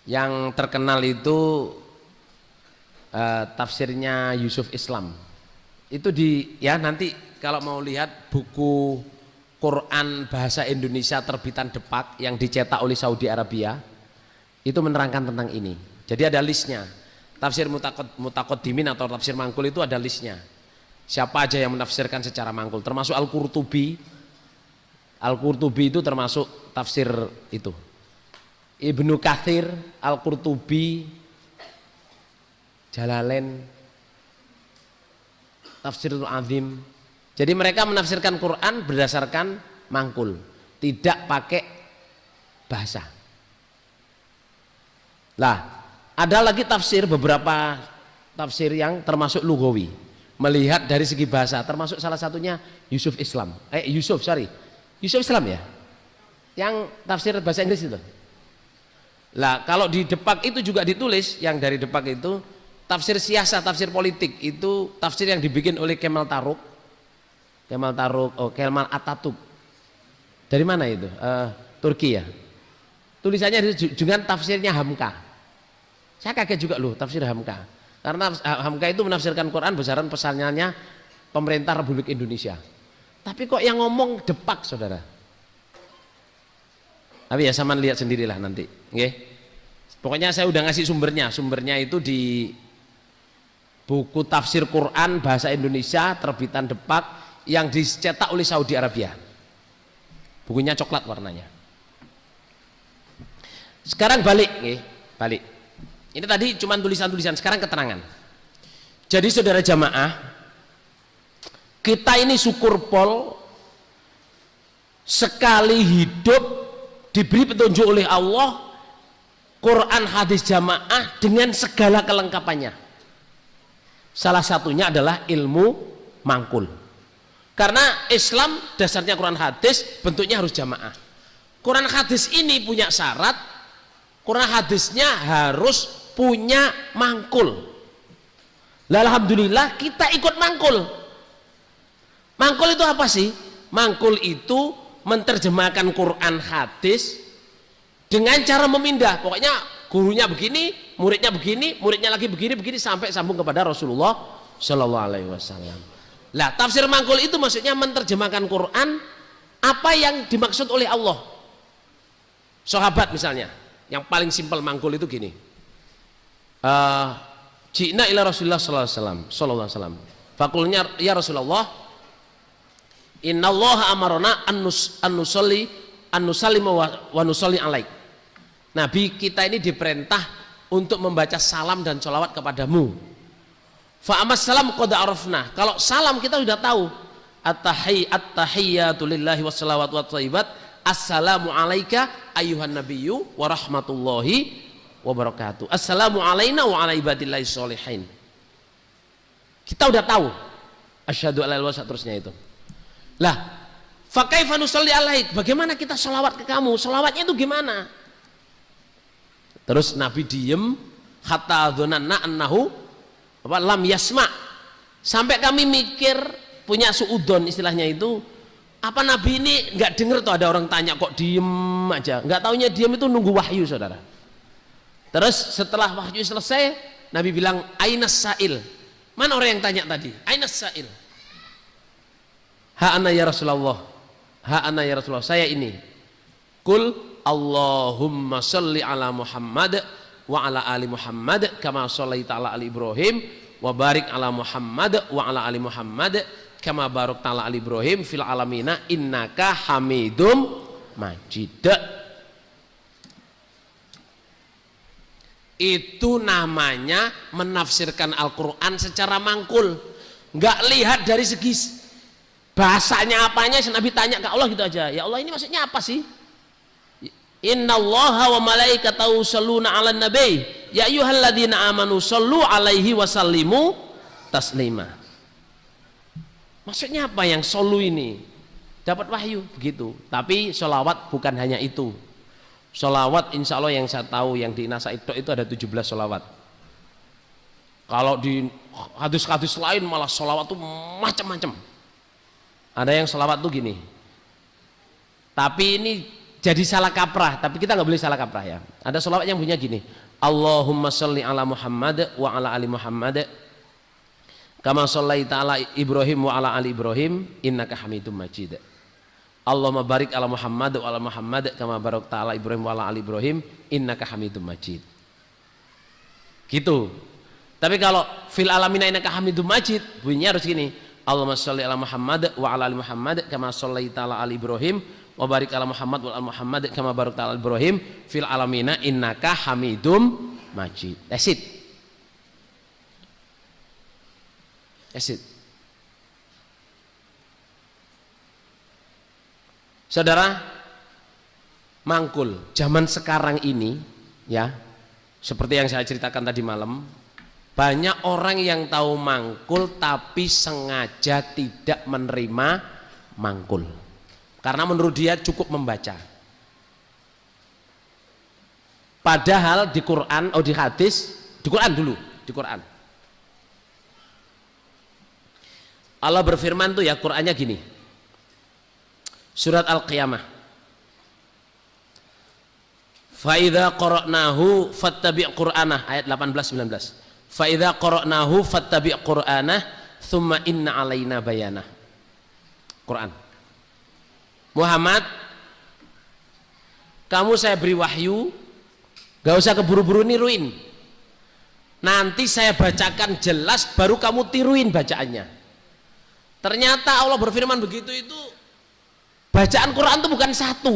Yang terkenal itu tafsirnya Yusuf Islam. Itu nanti kalau mau lihat buku Quran bahasa Indonesia terbitan Depak yang dicetak oleh Saudi Arabia, itu menerangkan tentang ini. Jadi ada listnya. Tafsir mutaqaddimin atau tafsir mangkul itu ada listnya. Siapa aja yang menafsirkan secara mangkul, termasuk Al-Qurtubi. Al-Qurtubi itu termasuk tafsir itu. Ibnu Katsir, Al-Qurtubi, Jalalain, Tafsirul Azim. Jadi mereka menafsirkan Quran berdasarkan mangkul, tidak pakai bahasa. Lah, ada lagi beberapa tafsir yang termasuk lugawi, melihat dari segi bahasa, termasuk salah satunya Yusuf Islam ya, yang tafsir bahasa Inggris itu. Lah kalau di Depak itu juga ditulis, yang dari Depak itu tafsir siasat, tafsir politik, itu tafsir yang dibikin oleh Kemal Atatürk. Dari mana itu? Turki ya. Tulisannya dengan tafsirnya Hamka. Saya kaget juga loh tafsir Hamka, karena Hamka itu menafsirkan Quran besaran pesannya pemerintah Republik Indonesia. Tapi kok yang ngomong Depak saudara. Tapi ya sama lihat sendirilah nanti. Okay? Pokoknya saya udah ngasih sumbernya itu di buku tafsir Quran bahasa Indonesia terbitan Depak yang dicetak oleh Saudi Arabia. Bukunya coklat warnanya. Sekarang balik. Ini tadi cuma tulisan-tulisan, sekarang keterangan. Jadi saudara jamaah, kita ini syukur pol sekali hidup diberi petunjuk oleh Allah, Quran hadis jamaah dengan segala kelengkapannya. Salah satunya adalah ilmu mangkul. Karena Islam dasarnya Quran hadis, bentuknya harus jamaah. Quran hadis ini punya syarat, Quran hadisnya harus punya mangkul. Alhamdulillah kita ikut mangkul. Mangkul itu apa sih? Mangkul itu menerjemahkan Quran hadis dengan cara memindah. Pokoknya gurunya begini, muridnya begini, muridnya lagi begini sampai sambung kepada Rasulullah Shallallahu Alaihi Wasallam. Lah tafsir mangkul itu maksudnya menerjemahkan Quran apa yang dimaksud oleh Allah. Sahabat misalnya, yang paling simpel mangkul itu gini. Ji'na ila Rasulullah sallallahu alaihi wasallam. Fakulnya ya Rasulullah, innallaha amarona an nusallimu wa nusalli alaik. Nabi kita ini diperintah untuk membaca salam dan sholawat kepadamu. Fa amas salam qad arafna. Kalau salam kita sudah tahu. At-tahiyyatu lillahi wassalawatu wathayyibat. Assalamu alayka ayyuhan nabiyyu wa rahmatullahi wa barakatuh. Assalamu alayna wa ala ibadillahi sholihin. Kita udah tahu. Asyhadu alla ilaha illallah seterusnya itu. Lah, fa kaifa nusalli alaik? Bagaimana kita sholawat ke kamu? Sholawatnya itu gimana? Terus Nabi diem hatta dzananna annahu lam yasma, sampai kami mikir, punya suudon istilahnya itu, apa Nabi ini nggak dengar tuh ada orang tanya kok diem aja, nggak taunya diem itu nunggu wahyu saudara. Terus setelah wahyu selesai Nabi bilang ainas sa'il, mana orang yang tanya tadi, ainas sa'il, ha ana ya Rasulullah, ha ana ya Rasulullah, saya ini. Kul Allahumma sholli ala Muhammad wa ala ali Muhammad kama shallaita ala ali Ibrahim wa barik ala Muhammad wa ala ali Muhammad kama barakta ala ali Ibrahim fil alamina innaka Hamidum Majid. Itu namanya menafsirkan Al-Qur'an secara mangkul, nggak lihat dari segi bahasanya apanya. Nabi tanya ke Allah gitu aja, ya Allah ini maksudnya apa sih? Innallaha wa malaikatahu shalluna 'alan nabi ya ayyuhalladzina amanu shallu 'alaihi wa sallimu taslima. Maksudnya apa yang solu ini? Dapat wahyu begitu. Tapi sholawat bukan hanya itu. Sholawat insya Allah yang saya tahu yang di Nasa itu ada 17 sholawat. Kalau di hadis-hadis lain malah sholawat tuh macam-macam. Ada yang sholawat tuh gini. Tapi ini jadi salah kaprah, tapi kita nggak boleh salah kaprah ya. Ada sholawat yang punya gini, Allahumma sholli ala Muhammad wa ala ali Muhammad kama shallaita ala Ibrahim wa ala ali Ibrahim innaka Hamidum Majid. Allahumma barik ala Muhammad wa ala Muhammad kama barakta ala Ibrahim wa ala ali Ibrahim innaka Hamidum Majid. Gitu. Tapi kalau fil alamina innaka Hamidum Majid bunyinya harus gini, Allahumma sholli ala Muhammad wa ala ali Muhammad kama shallaita ala ali Ibrahim wa barik ala Muhammad wa ala Muhammad kama barakta ala Ibrahim fil alamina innaka Hamidum Majid. That's it. That's it. Saudara, mangkul zaman sekarang ini ya, seperti yang saya ceritakan tadi malam, banyak orang yang tahu mangkul tapi sengaja tidak menerima mangkul. Karena menurut dia cukup membaca. Padahal di Quran, di hadis, di Quran dulu, di Quran. Allah berfirman tuh ya, Qurannya gini. Surat Al-Qiyamah. Fa idza qara'nahu fattabi' Qur'anah, ayat 18-19. Fa idza qara'nahu fattabi' Qur'anah thumma inna 'alaina bayanah. Quran. Muhammad, kamu saya beri wahyu, gak usah keburu-buru niruin. Nanti saya bacakan jelas, baru kamu tiruin bacaannya. Ternyata Allah berfirman begitu itu, bacaan Quran itu bukan satu.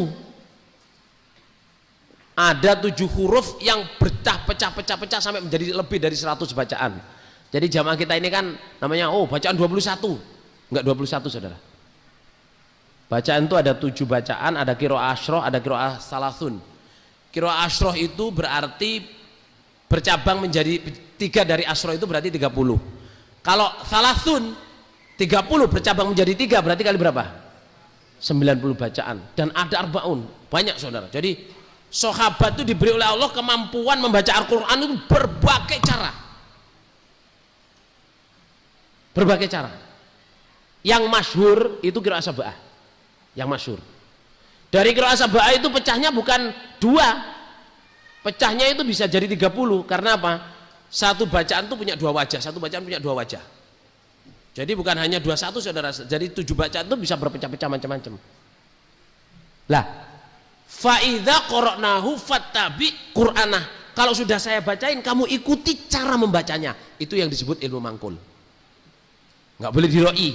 Ada 7 huruf yang pecah sampai menjadi lebih dari 100 bacaan. Jadi jamaah kita ini kan namanya, bacaan 21. Enggak 21 saudara. Bacaan itu ada 7 bacaan, ada qiraah asyroh, ada qiraah salasun. Qiraah asyroh itu berarti bercabang menjadi 3 dari asyroh itu berarti 30. Kalau salasun 30 bercabang menjadi 3 berarti kali berapa? 90 bacaan. Dan ada arbaun, banyak saudara. Jadi sahabat itu diberi oleh Allah kemampuan membaca Al-Quran itu berbagai cara. Berbagai cara. Yang masyhur itu qiraah sab'ah. Yang masyhur. Dari qiraah sab'ah itu pecahnya bukan 2. Pecahnya itu bisa jadi 30. Karena apa? Satu bacaan itu punya 2 wajah. Satu bacaan punya 2 wajah. Jadi bukan hanya 21 saudara. Jadi 7 bacaan itu bisa berpecah-pecah macam-macam. Lah, fa'idha qara'nahu fattabi qur'anah. Kalau sudah saya bacain, kamu ikuti cara membacanya. Itu yang disebut ilmu mangkul. Nggak boleh diroi.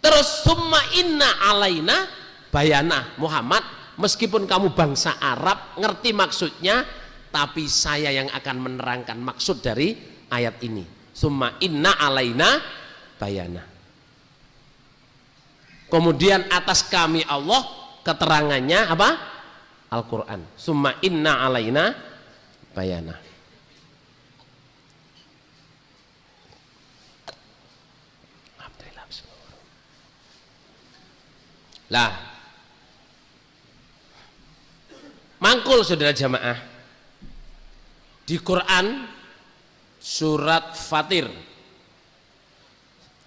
Terus summa inna alaina bayana Muhammad, meskipun kamu bangsa Arab ngerti maksudnya, tapi saya yang akan menerangkan maksud dari ayat ini. Summa inna alaina bayana. Kemudian atas kami Allah keterangannya apa? Al-Quran. Summa inna alaina bayana. Lah, mangkul saudara jamaah, di Quran surat Fatir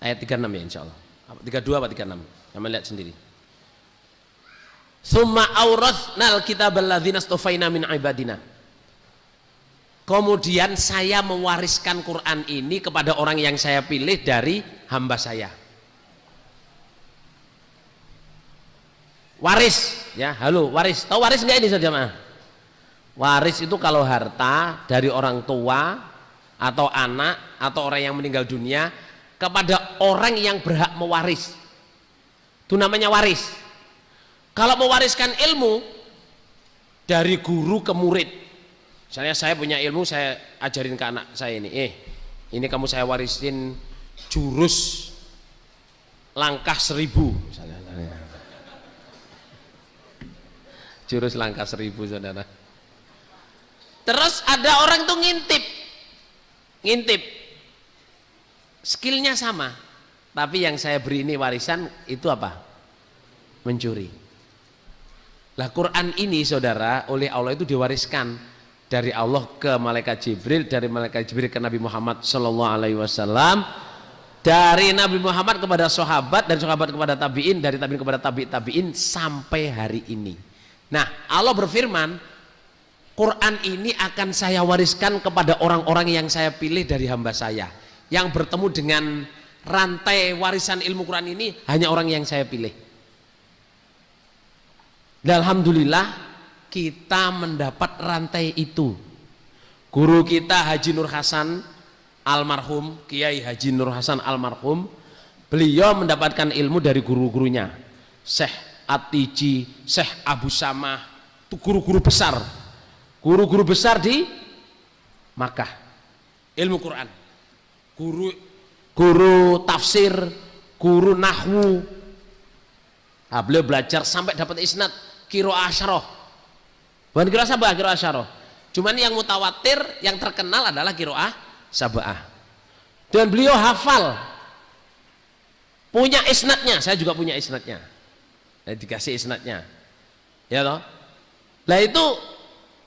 ayat 36 ya insyaallah. 32 apa 36? Kamu lihat sendiri. Summa awrathnal kitabal ladzina astafaina min ibadina. Kemudian saya mewariskan Quran ini kepada orang yang saya pilih dari hamba saya. Waris, ya, halo, waris. Tahu waris enggak ini saudara jamaah? Waris itu kalau harta dari orang tua atau anak atau orang yang meninggal dunia kepada orang yang berhak mewaris. Itu namanya waris. Kalau mewariskan ilmu dari guru ke murid. Misalnya saya punya ilmu, saya ajarin ke anak saya ini. Ini kamu saya warisin jurus langkah 1000 misalnya. Jurus langkah 1000 saudara. Terus ada orang tuh ngintip skillnya sama, tapi yang saya beri ini warisan itu apa? Mencuri. Lah Quran ini saudara oleh Allah itu diwariskan dari Allah ke malaikat Jibril, dari malaikat Jibril ke Nabi Muhammad sallallahu alaihi wasallam, dari Nabi Muhammad kepada sahabat, dan sahabat kepada tabi'in, dari tabi'in kepada tabi'in sampai hari ini. Nah, Allah berfirman, Quran ini akan saya wariskan kepada orang-orang yang saya pilih dari hamba saya. Yang bertemu dengan rantai warisan ilmu Quran ini hanya orang yang saya pilih. Dan alhamdulillah kita mendapat rantai itu. Guru kita Haji Nur Hasan almarhum, Kiai Haji Nur Hasan almarhum, beliau mendapatkan ilmu dari guru-gurunya. Syekh At-Tiji, Syekh Abu Samah, itu guru-guru besar. Guru-guru besar di Makkah. Ilmu Quran. Guru tafsir, guru nahwu. Nah, beliau belajar sampai dapat isnad qiraah asyarah. Bukan qiraah sab'ah, qiraah asyarah. Cuman yang mutawatir, yang terkenal adalah qiraah sab'ah. Dan beliau hafal. Punya isnadnya, saya juga punya isnadnya. Dikasih isnadnya, ya toh. Lah itu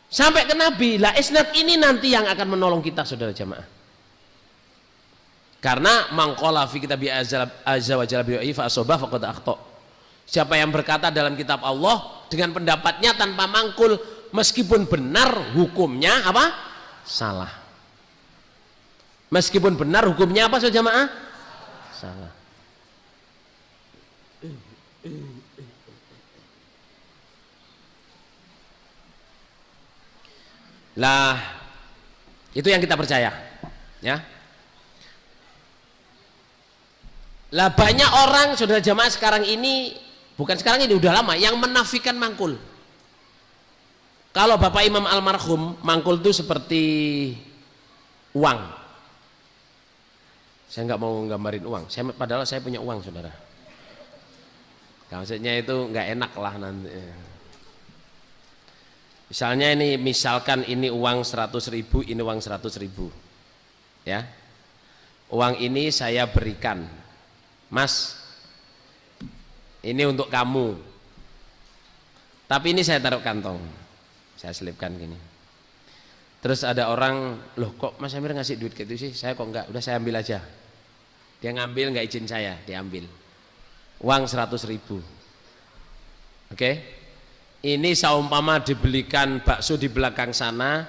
sampai ke Nabi. Lah isnad ini nanti yang akan menolong kita saudara jamaah. Karena mangqala fi kitab azza wa jalla bi'i fa asabah faqad akhta. Siapa yang berkata dalam kitab Allah dengan pendapatnya tanpa mangkul, meskipun benar hukumnya apa? Salah. Meskipun benar hukumnya apa saudara jamaah? Salah. Lah itu yang kita percaya, ya. Lah banyak orang saudara jamaah sekarang ini, bukan sekarang ini, udah lama, yang menafikan mangkul. Kalau Bapak Imam almarhum, mangkul itu seperti uang. Saya nggak mau nggambarin uang, padahal saya punya uang saudara. Maksudnya itu nggak enak lah nanti. Misalnya ini, misalkan ini uang 100.000, ini uang 100.000, ya. uang ini saya berikan, Mas, ini untuk kamu, tapi ini saya taruh kantong, saya selipkan gini. Terus ada orang, loh kok Mas Amir ngasih duit gitu sih, saya kok enggak, udah saya ambil aja. Dia ngambil, nggak izin saya, diambil uang 100.000. Oke, ini saumpama dibelikan bakso di belakang sana,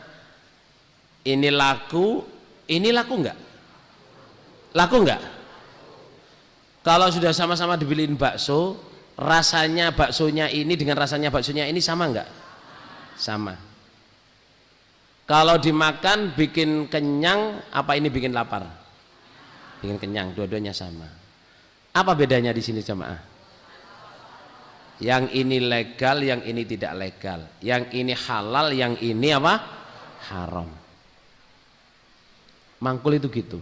ini laku enggak? Laku enggak? Kalau sudah sama-sama dibeliin bakso, rasanya baksonya ini dengan rasanya baksonya ini sama enggak? Sama. Kalau dimakan bikin kenyang, apa ini bikin lapar? Bikin kenyang, dua-duanya sama. Apa bedanya di sini jemaah? Yang ini legal, yang ini tidak legal. Yang ini halal, yang ini apa? Haram. Mangkul itu gitu.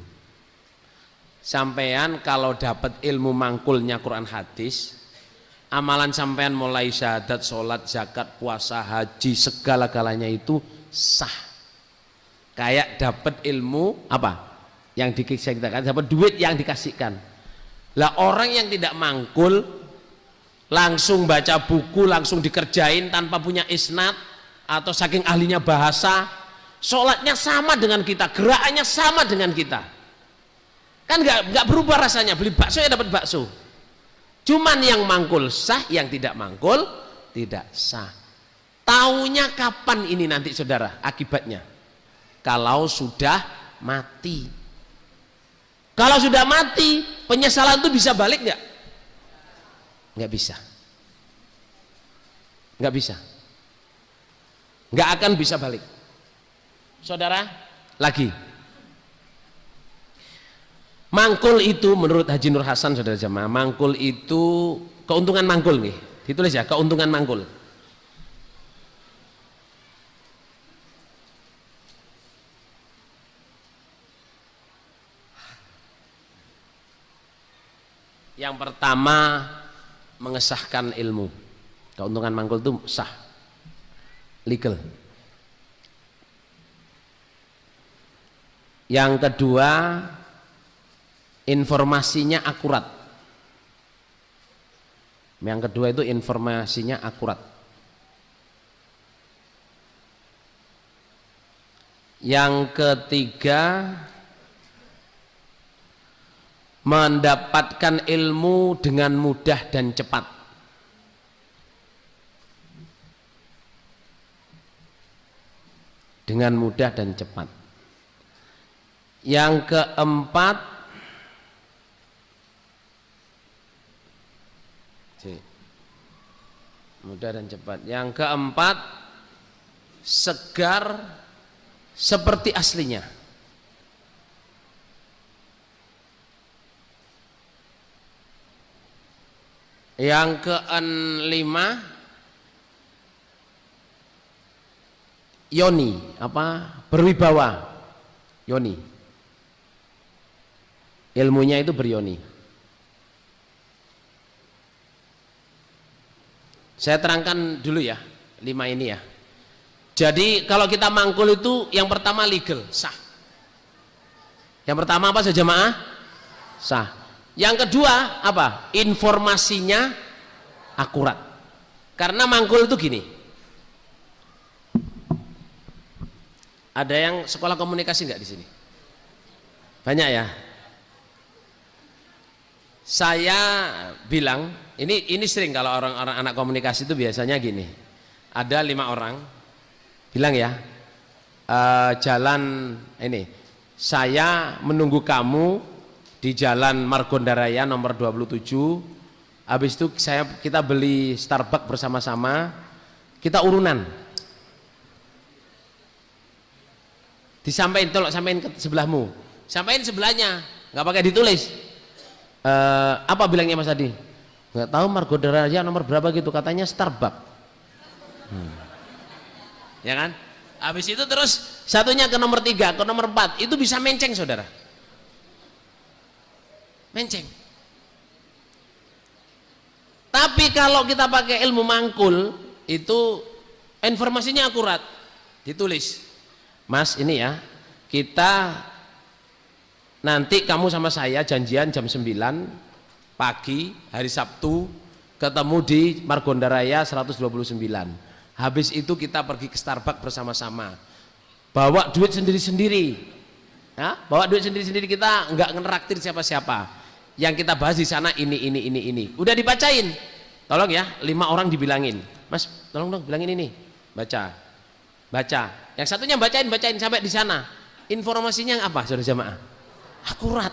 Sampean kalau dapat ilmu mangkulnya Quran hadis, amalan sampean mulai syahadat, sholat, zakat, puasa, haji, segala-galanya itu sah. Kayak dapat ilmu apa? Yang dikisahkan, dapat duit yang dikasihkan. Lah orang yang tidak mangkul, langsung baca buku, langsung dikerjain tanpa punya isnad atau saking ahlinya bahasa, sholatnya sama dengan kita, gerakannya sama dengan kita. Kan nggak berubah rasanya, beli bakso ya dapat bakso. Cuman yang mangkul sah, yang tidak mangkul tidak sah. Taunya kapan ini nanti saudara akibatnya? Kalau sudah mati. Kalau sudah mati, penyesalan itu bisa balik nggak? Nggak bisa. Nggak bisa. Nggak akan bisa balik. Saudara, lagi. Mangkul itu menurut Haji Nur Hasan, saudara jamaah, mangkul itu keuntungan mangkul nih. Ditulis ya, keuntungan mangkul. Yang pertama, mengesahkan ilmu. Keuntungan mangkul itu sah, legal. Yang kedua, informasinya akurat. Yang kedua itu informasinya akurat. Yang ketiga, mendapatkan ilmu dengan mudah dan cepat. Dengan mudah dan cepat. Yang keempat, mudah dan cepat. Yang keempat, segar seperti aslinya. Yang kelima, yoni, apa? Berwibawa. Yoni. Ilmunya itu beryoni. Saya terangkan dulu ya, 5 ini ya. Jadi kalau kita mangkul itu yang pertama legal, sah. Yang pertama apa saja jemaah? Sah. Yang kedua apa? Informasinya akurat. Karena mangkul itu gini. Ada yang sekolah komunikasi nggak di sini? Banyak ya. Saya bilang, ini sering kalau orang-orang anak komunikasi itu biasanya gini. Ada 5 orang bilang ya, jalan ini, saya menunggu kamu di Jalan Margonda Raya nomor 27. Habis itu kita beli Starbucks bersama-sama, kita urunan. Disampaikan, tolong sampaikan ke sebelahmu, sampaikan sebelahnya, nggak pakai ditulis. Apa bilangnya Mas Adi? Nggak tahu Margonda Raya nomor berapa gitu, katanya Starbucks. Ya kan? Habis itu terus satunya ke nomor 3, ke nomor 4, itu bisa menceng saudara. Menceng. Tapi kalau kita pakai ilmu mangkul, itu informasinya akurat, ditulis. Mas ini ya, kita Nanti kamu sama saya janjian jam 9 pagi hari Sabtu ketemu di Margonda Raya 129. Habis itu kita pergi ke Starbucks bersama-sama. Bawa duit sendiri-sendiri. Ya, bawa duit sendiri-sendiri, kita nggak ngeraktir siapa-siapa. Yang kita bahas di sana ini. Udah dibacain. Tolong ya, 5 orang dibilangin. Mas, tolong dong bilangin ini. Baca. Yang satunya bacain sampai di sana. Informasinya apa, saudara jamaah? Akurat.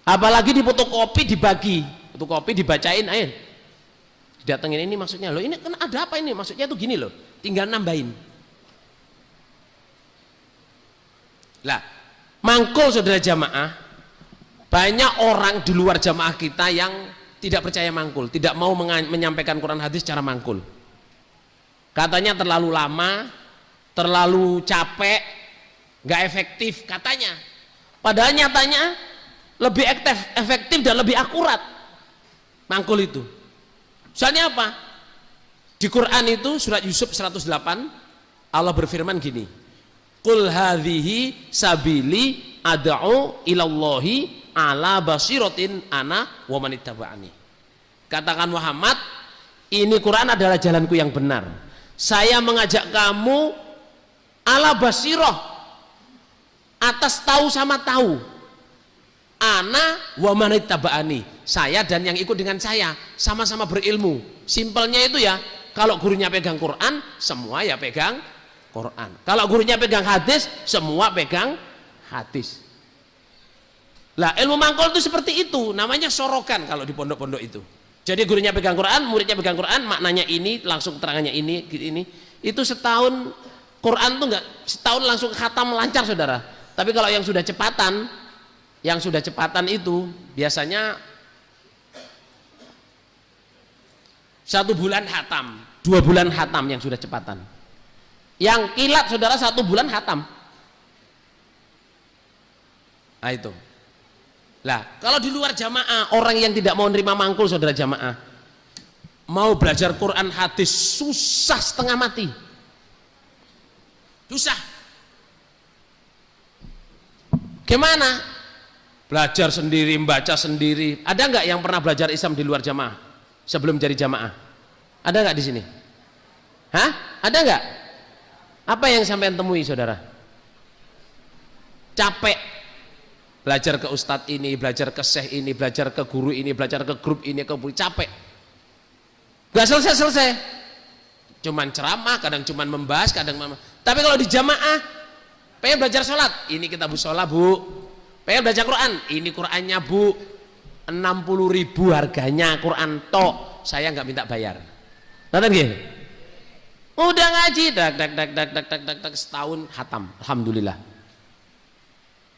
Apalagi di fotokopi dibagi, fotokopi dibacain, ayo datengin ini maksudnya loh, ini kan ada apa ini maksudnya tuh gini loh, tinggal nambahin. Lah, mangkul saudara jamaah, banyak orang di luar jamaah kita yang tidak percaya mangkul, tidak mau menyampaikan Quran hadis secara mangkul. Katanya terlalu lama, terlalu capek, nggak efektif katanya. Padahal nyatanya lebih efektif dan lebih akurat mangkul itu. Soalnya apa? Di Quran itu surat Yusuf 108 Allah berfirman gini, qul hadhihi sabili ad'u ilallahi ala basiratin ana wa manittaba'ani. Katakan Muhammad, ini Quran adalah jalanku yang benar, saya mengajak kamu ala basirah, atas tahu sama tahu, ana wa manittaba'ani, saya dan yang ikut dengan saya sama-sama berilmu. Simpelnya itu ya, kalau gurunya pegang Quran, semua ya pegang Quran. Kalau gurunya pegang hadis, semua pegang hadis. Lah, ilmu mangkul itu seperti itu, namanya sorokan kalau di pondok-pondok itu. Jadi gurunya pegang Quran, muridnya pegang Quran, maknanya ini, langsung keterangannya ini. Itu setahun Quran tuh enggak setahun langsung khatam lancar, saudara. Tapi kalau yang sudah cepatan itu biasanya 1 bulan khatam, 2 bulan khatam yang sudah cepatan. Yang kilat saudara 1 bulan khatam. Nah itu. Lah, kalau di luar jamaah, orang yang tidak mau nerima mangkul saudara jamaah, mau belajar Quran hadis susah setengah mati. Susah. Gimana? Belajar sendiri, membaca sendiri. Ada nggak yang pernah belajar Islam di luar jamaah sebelum jadi jamaah? Ada nggak di sini? Hah? Ada nggak? Apa yang sampean temui saudara? Capek. Belajar ke ustadz ini, belajar ke syekh ini, belajar ke guru ini, belajar ke grup ini, capek. Gak selesai. Cuman ceramah, kadang cuman membahas, kadang tapi kalau di jamaah, pengen belajar sholat, ini kita sholat bu. Pengen belajar Quran, ini Qurannya bu, 60.000 harganya Quran tok, saya nggak minta bayar. Nonton gini, udah ngaji, dak setahun khatam, alhamdulillah.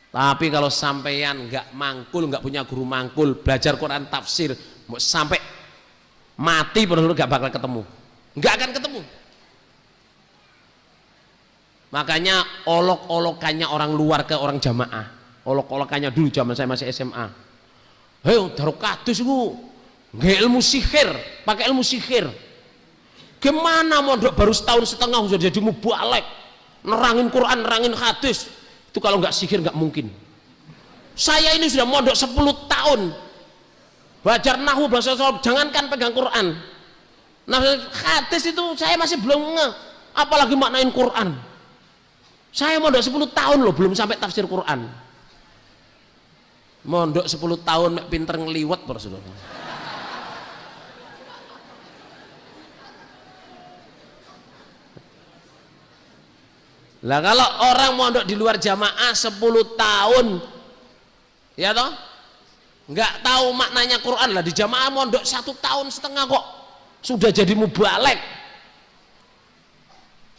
Tapi kalau sampeyan nggak mangkul, nggak punya guru mangkul, belajar Quran tafsir, sampai mati benar-benar nggak bakal ketemu, nggak akan ketemu. Makanya olok-olokannya orang luar ke orang jamaah, olok-olokannya dulu zaman saya masih SMA. Hei, darokatus bu, nggak ilmu sihir, pakai ilmu sihir. Gimana mondok baru setahun setengah sudah jadi mubalek, nerangin Quran, nerangin hadis. Itu kalau nggak sihir nggak mungkin. Saya ini sudah mondok 10 tahun, belajar nahwu, bahasa Arab, jangankan pegang Quran. Nah, hadis itu saya masih belum nge, apalagi maknain Quran. Saya mondok 10 tahun loh, belum sampai tafsir Quran. Mondok 10 tahun pinter ngeliwat, saudara. Lah kalau orang mondok di luar jamaah 10 tahun, ya toh, nggak tahu maknanya Quran, lah di jamaah mondok 1 tahun setengah kok sudah jadi mubalek.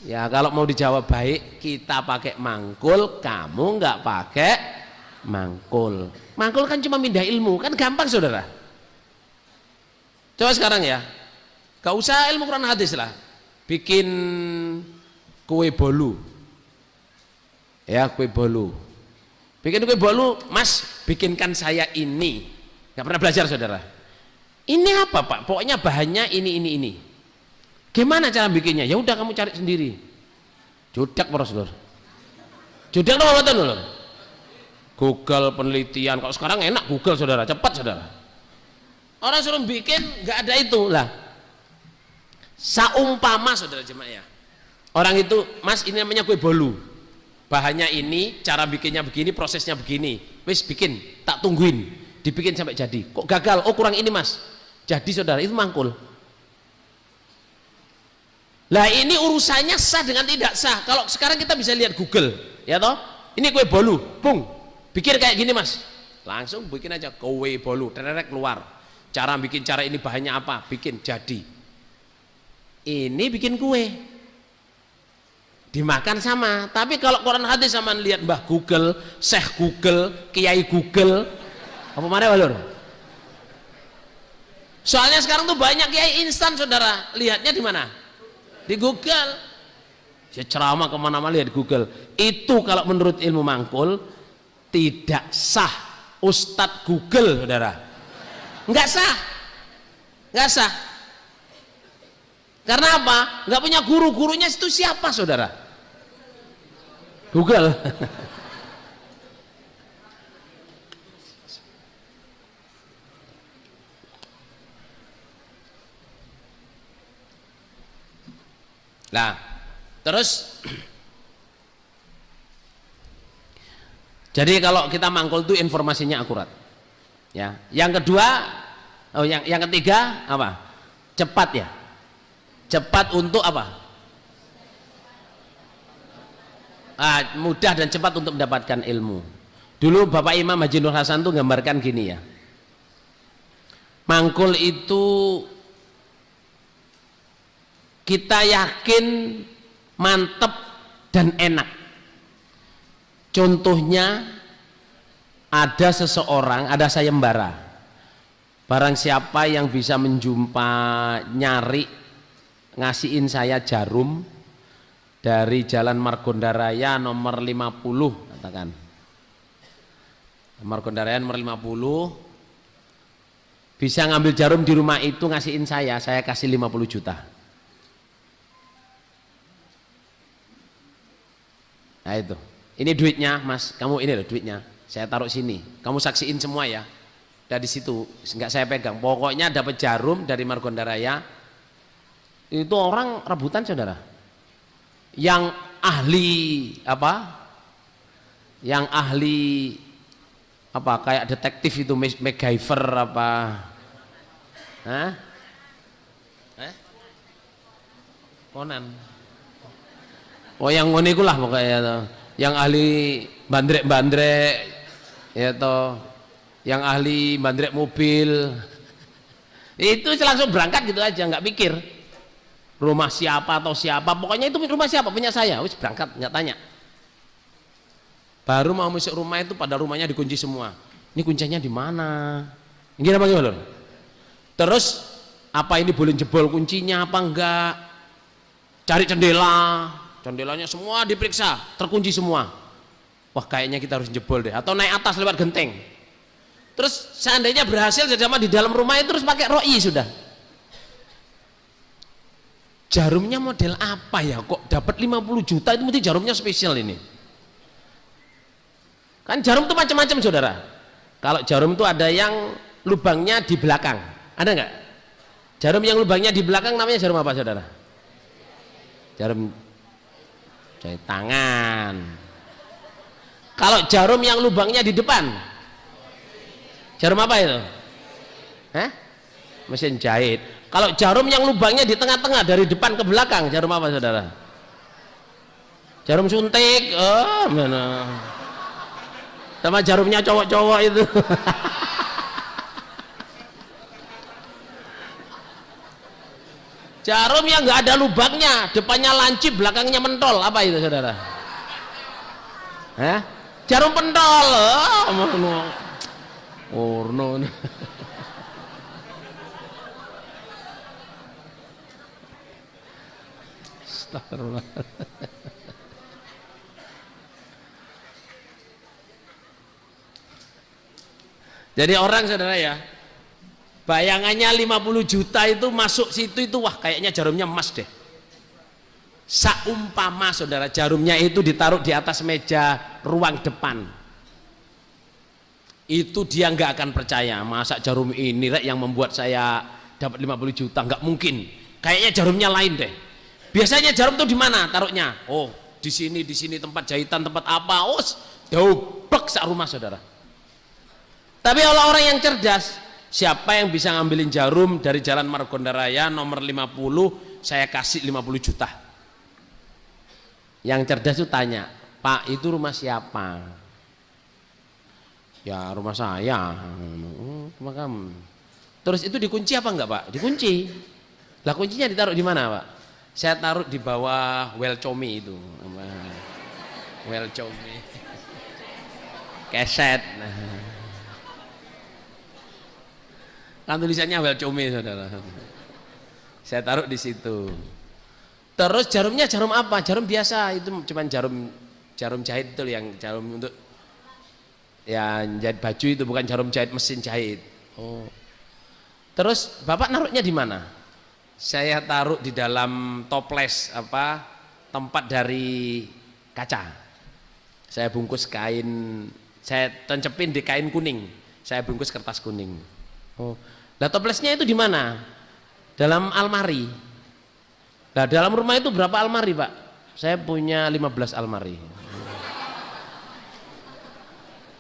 Ya kalau mau dijawab baik, kita pakai mangkul, kamu nggak pakai mangkul. Mangkul kan cuma pindah ilmu, kan gampang saudara. Coba sekarang ya, gak usah ilmu Quran hadis lah, bikin kue bolu. Ya, kue bolu. Bikin kue bolu, Mas, bikinkan saya ini. Gak pernah belajar saudara. Ini apa Pak? Pokoknya bahannya ini. Gimana cara bikinnya? Ya udah kamu cari sendiri. Judak para saudara. Judak dong, Google penelitian. Kalau sekarang enak Google saudara, cepat saudara. Orang suruh bikin nggak ada itu lah. Saumpama saudara jemaah ya. Orang itu, Mas ini namanya kue bolu. Bahannya ini, cara bikinnya begini, prosesnya begini. Wis bikin, tak tungguin, dibikin sampai jadi. Kok gagal? Oh kurang ini Mas. Jadi saudara itu mangkul. Lah ini urusannya sah dengan tidak sah. Kalau sekarang kita bisa lihat Google, ya toh? Ini kue bolu, bung, bikin kayak gini Mas. Langsung bikin aja kue bolu, tererek keluar. Cara bikin, cara ini bahannya apa? Bikin jadi. Ini bikin kue. Dimakan sama. Tapi kalau Quran hadis sama lihat Mbah Google, Syekh Google, Kiai Google, apa mana walur? Soalnya sekarang tuh banyak kiai instan saudara. Lihatnya di mana? Di Google. Saya ceramah kemana-mana lihat Google. Itu kalau menurut ilmu mangkul tidak sah. Ustadz Google saudara, nggak sah, nggak sah. Karena apa? Nggak punya guru. Gurunya itu siapa saudara? Google. Nah, terus jadi kalau kita mangkul itu informasinya akurat. Ya. Yang kedua, yang ketiga apa? Cepat ya. Cepat untuk apa? Mudah dan cepat untuk mendapatkan ilmu. Dulu Bapak Imam Haji Nur Hasan tuh gambarkan gini ya. Mangkul itu kita yakin mantep dan enak. Contohnya ada seseorang, ada sayembara. Barang siapa yang bisa nyari ngasihin saya jarum dari Jalan Margonda Raya nomor 50 katakan. Margonda Raya nomor 50 bisa ngambil jarum di rumah itu ngasihin saya kasih 50 juta. Nah itu, ini duitnya Mas, kamu ini loh duitnya, saya taruh sini, kamu saksiin semua ya. Dari situ nggak saya pegang, pokoknya dapat jarum dari Margonda Raya. Itu orang rebutan saudara. Yang ahli apa? Yang ahli apa? Kayak detektif itu MacGyver apa? Hah? Conan. Oh yang ngono iku lah pokoknya toh. Yang ahli bandrek-bandrek ya toh. Yang ahli bandrek mobil. Itu langsung berangkat gitu aja, nggak pikir. Rumah siapa atau siapa, pokoknya itu rumah siapa, punya saya, wis berangkat, nggak tanya. Baru mau masuk rumah itu pada rumahnya dikunci semua. Ini kuncinya di mana? Ini apa gimana? Terus apa ini boleh jebol kuncinya apa enggak? Cari jendelanya semua diperiksa, terkunci semua. Wah kayaknya kita harus jebol deh, atau naik atas lewat genteng. Terus seandainya berhasil sama di dalam rumah itu terus pakai roi sudah. Jarumnya model apa ya kok dapat 50 juta itu mesti jarumnya spesial ini. Kan jarum itu macam-macam saudara. Kalau jarum itu ada yang lubangnya di belakang, ada nggak? Jarum yang lubangnya di belakang namanya jarum apa saudara? Jarum jahit tangan. Kalau jarum yang lubangnya di depan, jarum apa itu? Mesin jahit. Kalau jarum yang lubangnya di tengah-tengah dari depan ke belakang, jarum apa saudara? Jarum suntik. Oh mana? Sama jarumnya cowok-cowok itu. Jarum yang nggak ada lubangnya, depannya lancip, belakangnya mentol, apa itu saudara? Jarum pentol. Oh, no. Astagfirullah. Jadi orang saudara ya, bayangannya 50 juta itu masuk situ itu wah kayaknya jarumnya emas deh. Saumpama saudara jarumnya itu ditaruh di atas meja ruang depan. itu dia nggak akan percaya. Masa jarum ini rek yang membuat saya dapat 50 juta? Nggak mungkin. Kayaknya jarumnya lain deh. Biasanya jarum tuh di mana taruhnya? Oh, di sini tempat jahitan, tempat apa? Oh, doublek sak rumah saudara. Tapi orang yang cerdas, siapa yang bisa ngambilin jarum dari Jalan Margonda Raya nomor 50, saya kasih 50 juta. Yang cerdas itu tanya, Pak, itu rumah siapa? Ya rumah saya. Rumah kamu. Terus itu dikunci apa enggak, Pak? Dikunci. Lah kuncinya ditaruh di mana, Pak? Saya taruh di bawah welcomi itu. Welcomi. Keset. Kan tulisannya welcomi, saudara. Saya taruh di situ. Terus jarumnya jarum apa? Jarum biasa, itu cuman jarum jahit itu yang jarum untuk ya jahit baju itu, bukan jarum jahit mesin jahit. Oh. Terus Bapak naruhnya di mana? Saya taruh di dalam toples tempat dari kaca. Saya bungkus kain, saya tencepin di kain kuning. Saya bungkus kertas kuning. Oh. Lah toplesnya itu di mana? Dalam almari. Nah, dalam rumah itu berapa almari, Pak? Saya punya 15 almari.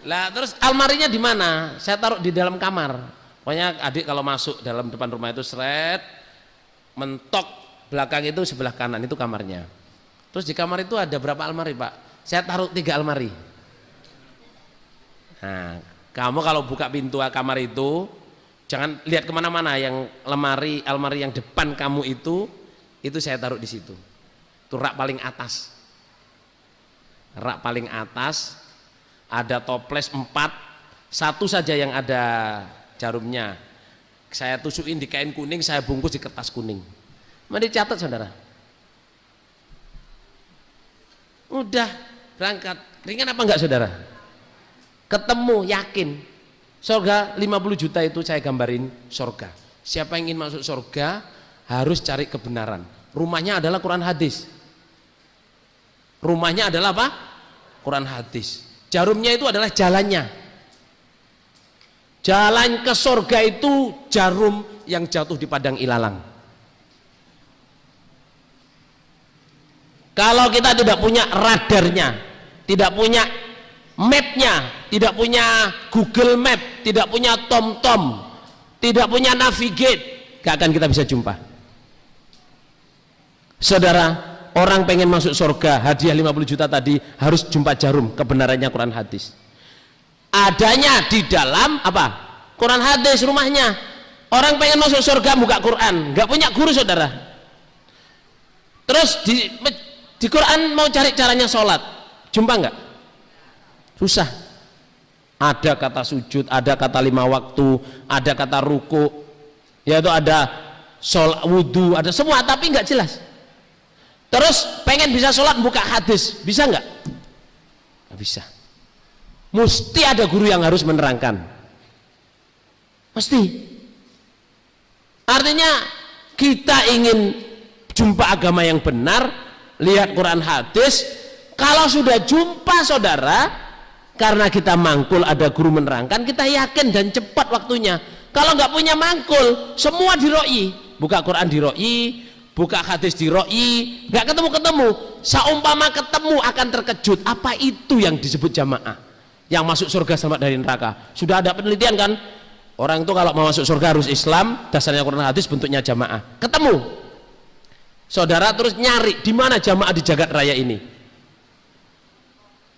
Lah terus almarinya di mana? Saya taruh di dalam kamar. Pokoknya adik kalau masuk dalam depan rumah itu seret, mentok belakang itu sebelah kanan itu kamarnya. Terus di kamar itu ada berapa almari, Pak? Saya taruh 3 almari. Nah, kamu kalau buka pintu kamar itu jangan lihat kemana-mana, yang almari yang depan kamu itu saya taruh di situ. Itu rak paling atas. Rak paling atas ada toples 4, satu saja yang ada jarumnya. Saya tusukin di kain kuning, saya bungkus di kertas kuning. Mari catat saudara. Udah berangkat. Ringan apa enggak saudara? Ketemu, yakin. Surga 50 juta itu saya gambarin surga. Siapa yang ingin masuk surga harus cari kebenaran. Rumahnya adalah Quran hadis. Rumahnya adalah apa? Quran hadis. Jarumnya itu adalah jalannya. Jalan ke surga itu jarum yang jatuh di padang ilalang. Kalau kita tidak punya radarnya, tidak punya mapnya, tidak punya Google Map, tidak punya TomTom, tidak punya Navigate, gak akan kita bisa jumpa. Saudara, orang pengen masuk surga, hadiah 50 juta tadi harus jumpa jarum kebenarannya Quran hadis. Adanya di dalam apa? Quran hadis rumahnya. Orang pengen masuk surga buka Quran, nggak punya guru saudara. Terus di Quran mau cari caranya sholat, jumpa nggak? Susah. Ada kata sujud, ada kata 5 waktu, ada kata ruku, yaitu ada sholat, wudhu, ada semua, tapi nggak jelas. Terus pengen bisa sholat buka hadis, bisa nggak? Nggak bisa. Mesti ada guru yang harus menerangkan. Mesti. Artinya kita ingin jumpa agama yang benar, lihat Quran hadis. Kalau sudah jumpa saudara, karena kita mangkul ada guru menerangkan, kita yakin dan cepat waktunya. Kalau nggak punya mangkul, semua diroi, buka Quran diroi, buka hadis diroi, nggak ketemu. Saumpama ketemu akan terkejut. Apa itu yang disebut jamaah? Yang masuk surga selamat dari neraka. Sudah ada penelitian kan? Orang itu kalau mau masuk surga harus Islam, dasarnya Quran hadis, bentuknya jamaah. Ketemu. Saudara terus nyari di mana jamaah di jagat raya ini.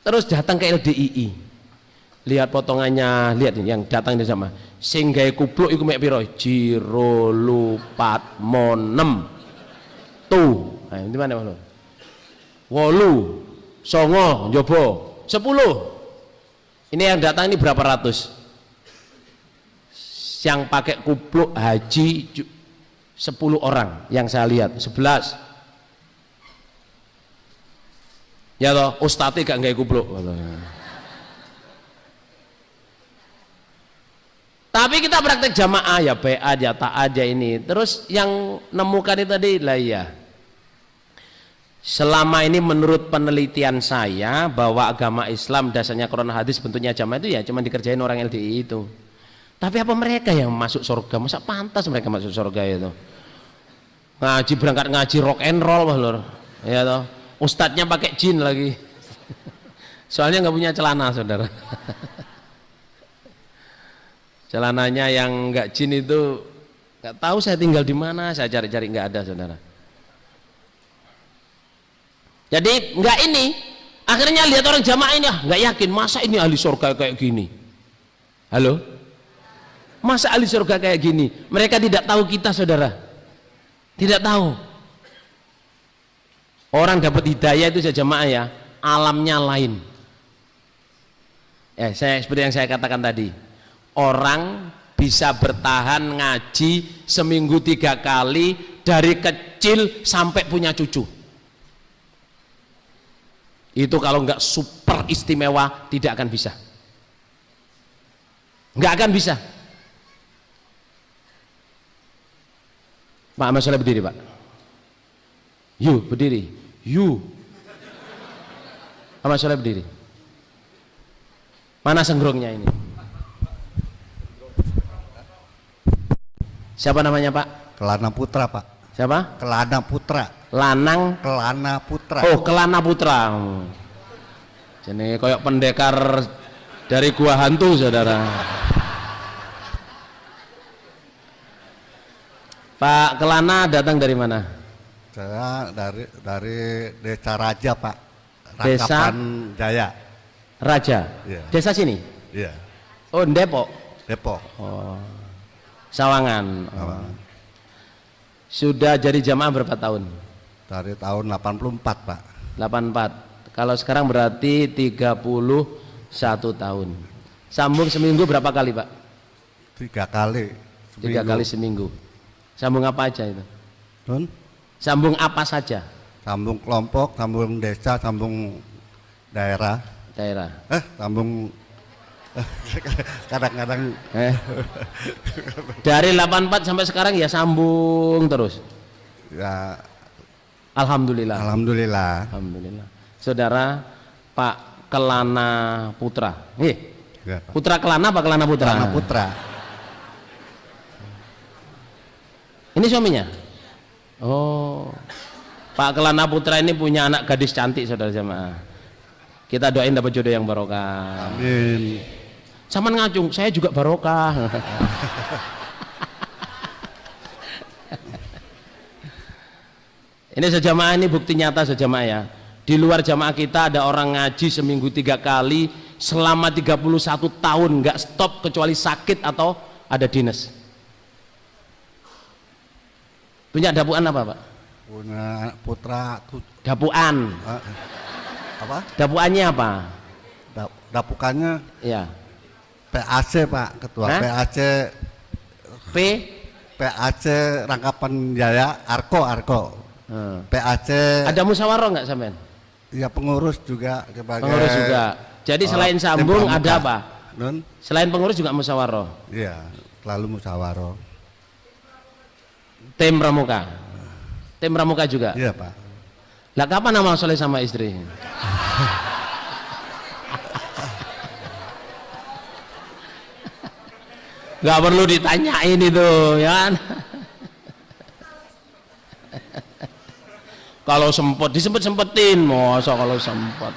Terus datang ke LDII. Lihat potongannya, lihat ini yang datang di sama. Sing gawe kupluk iku mek pira? Jiro lupat monem. Tuh. Nah, di mana Mas? 8, 9, njaba 10. Ini yang datang ini berapa ratus? Yang pakai kupluk haji 10 orang yang saya lihat, 11. Ya toh, ustadz gak nggawe kupluk. Tapi kita praktek jamaah ya PA aja, tak aja ini. Terus yang nemukan itu tadi lah ya. Selama ini menurut penelitian saya bahwa agama Islam dasarnya Quran hadis bentuknya jamaah itu ya cuma dikerjain orang LDI itu. Tapi apa mereka yang masuk surga? Masa pantas mereka masuk surga itu? Ngaji berangkat ngaji rock and roll lur. Ya toh. Ustadznya pakai jin lagi. Soalnya nggak punya celana, saudara. Celananya yang nggak jin itu nggak tahu saya tinggal di mana, saya cari-cari nggak ada, saudara. Jadi nggak ini, akhirnya lihat orang jamaah ini nggak yakin, masa ini ahli surga kayak gini. Halo, masa ahli surga kayak gini? Mereka tidak tahu kita, saudara, tidak tahu. Orang dapat hidayah itu saja jamaah ya, alamnya lain. Seperti yang saya katakan tadi, orang bisa bertahan ngaji seminggu 3 kali dari kecil sampai punya cucu. Itu kalau nggak super istimewa tidak akan bisa, nggak akan bisa. Pak Ahmad Soleh berdiri, Pak. You berdiri, you. Ahmad Soleh berdiri. Mana senggrongnya ini? Siapa namanya, Pak? Kelana Putra, Pak. Siapa? Kelana Putra. Lanang Kelana Putra. Oh, Kelana Putra. Jadi koyok pendekar dari gua hantu, saudara. Pak Kelana datang dari mana? Saya dari Desa Raja, Pak. Desa Rangkapan Jaya. Raja. Iya. Desa sini? Iya. Oh, Depok. Depok. Oh. Sawangan. Oh. Sawangan. Sudah jadi jamaah berapa tahun? Dari tahun 84, Pak. 84. Kalau sekarang berarti 31 tahun. Sambung seminggu berapa kali, Pak? 3 kali seminggu. 3 kali seminggu. Sambung apa aja itu? Nun? Sambung apa saja? Sambung kelompok, sambung desa, sambung daerah. Daerah. Sambung kadang-kadang Dari 84 sampai sekarang ya sambung terus. ya. Alhamdulillah. Alhamdulillah. Alhamdulillah. Saudara Pak Kelana Putra. Ya, Pak. Putra Kelana apa Kelana Putra? Kelana Putra. Ini suaminya? Oh. Pak Kelana Putra ini punya anak gadis cantik, saudara jamaah. Kita doain dapat jodoh yang barokah. Amin. Saman ngacung, saya juga barokah. Ini sejamaah, ini bukti nyata sejamaah ya. Di luar jamaah kita ada orang ngaji seminggu 3 kali selama 31 tahun nggak stop kecuali sakit atau ada dinas. Punya dapuan apa, Pak? Punya putra. Dapuan. Apa? Dapuannya apa? Dapukannya Ya. PAC, Pak. Ketua Hah? PAC. PAC Rangkapan Jaya Arko. PAC. Ada musyawarah nggak sampean? Ya pengurus juga sebagai Pengurus juga. Jadi selain sambung ada apa? Nun? Selain pengurus juga musyawarah. Iya, selalu musyawarah. Tim pramuka. Tim pramuka juga. Iya, Pak. Lah kapan amal soleh sama istri? Gak perlu ditanyain itu, ya kan? Kalau sempet disempet-sempetin, masa kalau sempet.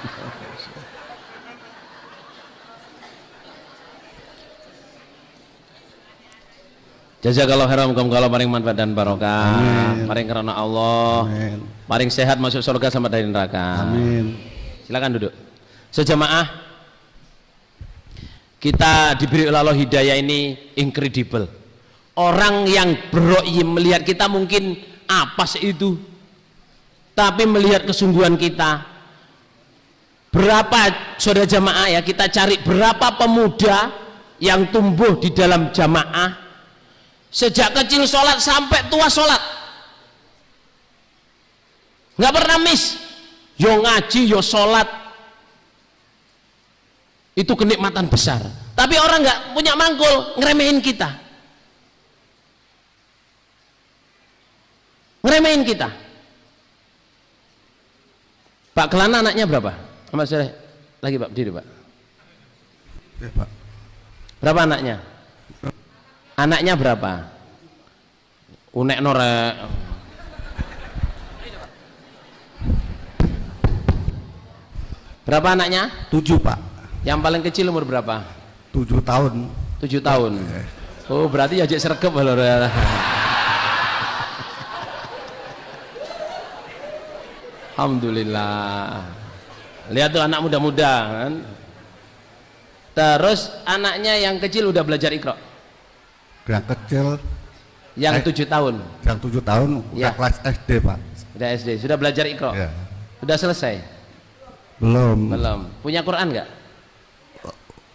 Jazakallahu khairan, muga-muga paring manfaat dan barokah. Amin. Paring karena Allah. Amin. Paring sehat masuk surga sama dari neraka. Amin. Silakan duduk. Sejamaah, kita diberi oleh Allah hidayah ini incredible. Orang yang berroi melihat kita mungkin apa sih itu, tapi melihat kesungguhan kita. Berapa saudara jamaah ya, kita cari berapa pemuda yang tumbuh di dalam jamaah sejak kecil sholat sampai tua sholat, nggak pernah miss, yo ngaji yo sholat. Itu kenikmatan besar. Tapi orang nggak punya mangkul, ngeremehin kita, ngeremehin kita. Pak Kelana anaknya berapa? Mas Soleh lagi Pak, berdiri Pak. Ya, Pak. Berapa anaknya? Anaknya berapa? Unek norek. Berapa anaknya? 7, Pak. Yang paling kecil umur berapa? 7 tahun. 7 tahun. Oh, berarti ya jek sregep lho. Alhamdulillah. Lihat tuh anak muda-muda kan. Terus anaknya yang kecil udah belajar Iqra. Yang kecil Yang 7 tahun. yang 7 tahun udah Ya. kelas SD, Pak. Udah SD, sudah belajar Iqra. Ya. Sudah selesai? Belum. Belum. Punya Quran nggak?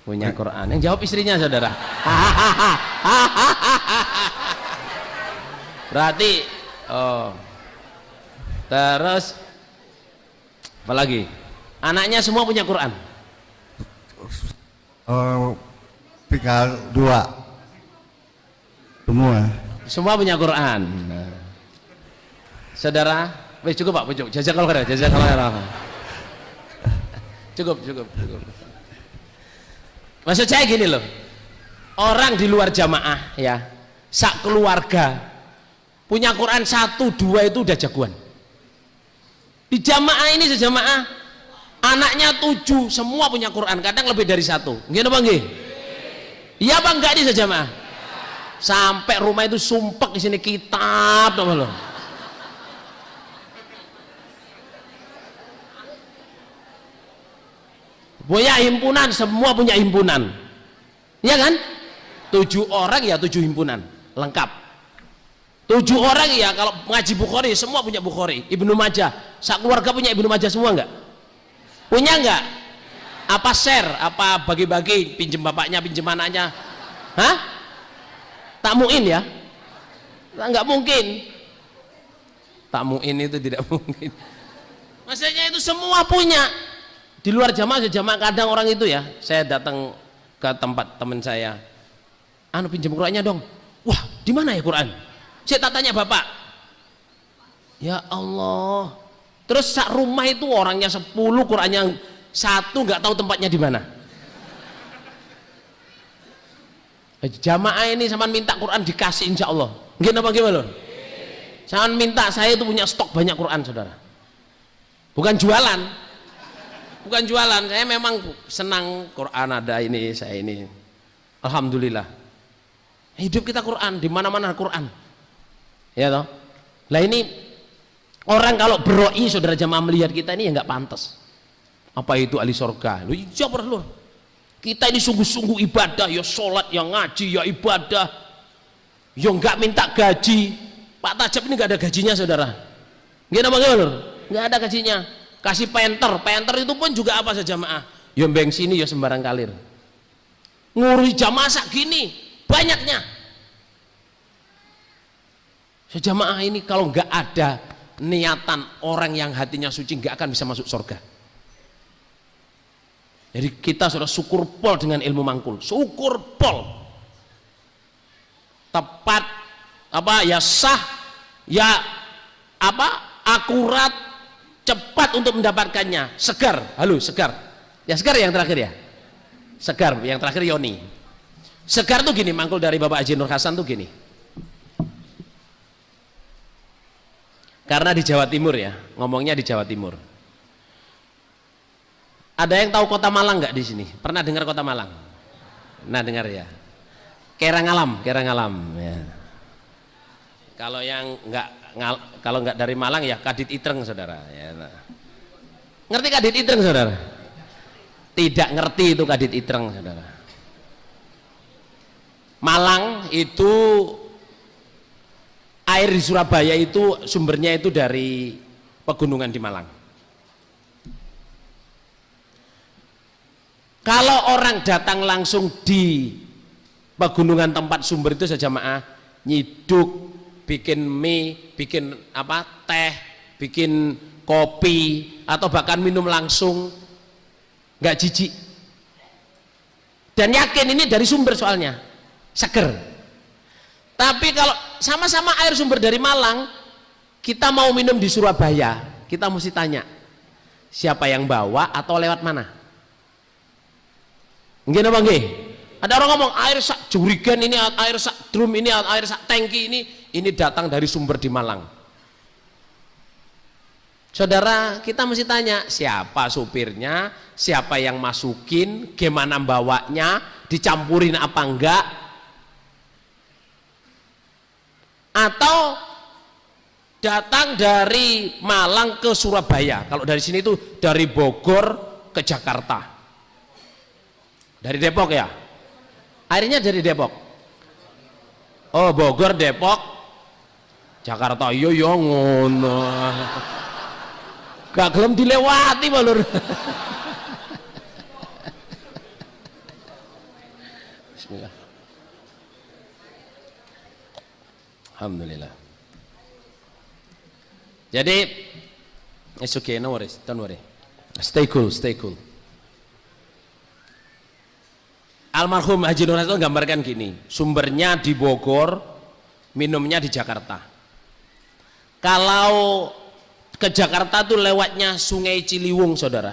Punya Quran. Yang jawab istrinya, saudara. Berarti, oh. Terus, apa lagi? Anaknya semua punya Quran. Tinggal 2 semua. Semua punya Quran. Saudara, weh cukup Pak, cukup. Jazakallahu khairan, jazakallahu khairan. Cukup. Maksud saya gini loh, orang di luar jamaah ya, sak keluarga punya Quran 1, 2 itu udah jagoan. Di jamaah ini sejamaah anaknya 7 semua punya Quran, kadang lebih dari 1. Nggih apa nggih? Iya apa enggak di sejamaah? Sampai rumah itu sumpek di sini kitab, tau loh. Punya himpunan, semua punya himpunan, ya kan? 7 orang ya 7 himpunan, lengkap. 7 orang ya kalau ngaji Bukhari semua punya Bukhari, Ibnu Majah, sak keluarga punya Ibnu Majah semua enggak? Punya enggak? Apa share, apa bagi-bagi, pinjem bapaknya, pinjem anaknya? Hah? Tak muin ya? Enggak mungkin. Tak muin itu tidak mungkin. Maksudnya itu semua punya. Di luar jamaah kadang orang itu ya, saya datang ke tempat teman saya, anu pinjam Qurannya dong. Wah, di mana ya Quran? Saya tak tanya bapak. Ya Allah. Terus sak rumah itu orangnya 10, Qurannya 1 nggak tahu tempatnya di mana. Jamaah ini sama minta Quran dikasih insya Allah. Gimana apa gimana? Sama minta saya itu punya stok banyak Quran saudara. Bukan jualan. Bukan jualan, saya memang senang Quran ada ini, saya ini. Alhamdulillah. Hidup kita Quran, di mana-mana Quran. Ya toh? Lah ini orang kalau beroi saudara jamaah melihat kita ini ya nggak pantas. Apa itu ahli surga? Lu jawab lu. Kita ini sungguh-sungguh ibadah, ya sholat, ya ngaji, ya ibadah. Ya nggak minta gaji. Pak Tajab ini nggak ada gajinya saudara. Gimana bagaimana? Nggak ada gajinya. Kasih penter itu pun juga apa saja jamaah, ya beng sini ya sembarang kalir, ngurus jamaah sak gini banyaknya. Sejamaah ini kalau nggak ada niatan orang yang hatinya suci nggak akan bisa masuk surga. Jadi kita sudah syukur pol dengan ilmu mangkul, syukur pol, tepat apa ya sah ya apa akurat, cepat untuk mendapatkannya, segar, halo segar, ya segar yang terakhir ya, segar yang terakhir Yoni. Segar tuh gini, mangkul dari Bapak Haji Nur Hasan tuh gini. Karena di Jawa Timur ya, ngomongnya di Jawa Timur. Ada yang tahu Kota Malang nggak di sini? Pernah dengar Kota Malang? Nah dengar ya. Kerangalam ya. Kalau yang kalau nggak dari Malang ya Kadit Itreng saudara ya. Nah. Ngerti Kadit Itreng saudara? Tidak ngerti itu Kadit Itreng saudara. Malang itu air di Surabaya itu sumbernya itu dari pegunungan di Malang. Kalau orang datang langsung di pegunungan tempat sumber itu saja jamaah nyiduk, bikin mie, bikin apa teh, bikin kopi atau bahkan minum langsung nggak jijik dan yakin ini dari sumber soalnya seger. Tapi kalau sama-sama air sumber dari Malang, kita mau minum di Surabaya, kita mesti tanya Siapa yang bawa atau lewat mana? Nggih napa nggih? Ada orang ngomong air sak jurigen ini, air sak drum ini, air sak tangki ini datang dari sumber di Malang. Saudara, kita mesti tanya siapa supirnya, siapa yang masukin, gimana bawanya, dicampurin apa enggak, atau datang dari Malang ke Surabaya. Kalau dari sini itu dari Bogor ke Jakarta, dari Depok ya, airnya dari Depok. Oh, Bogor, Depok, Jakarta. Iya ya ngono. Gak gelem dilewati balur. Bismillah. Alhamdulillah. Jadi it's okay, no worries, don't worry. Stay cool, stay cool. Almarhum Haji Nur Hasan gambarkan gini, sumbernya di Bogor, minumnya di Jakarta. Kalau ke Jakarta tuh lewatnya Sungai Ciliwung, saudara.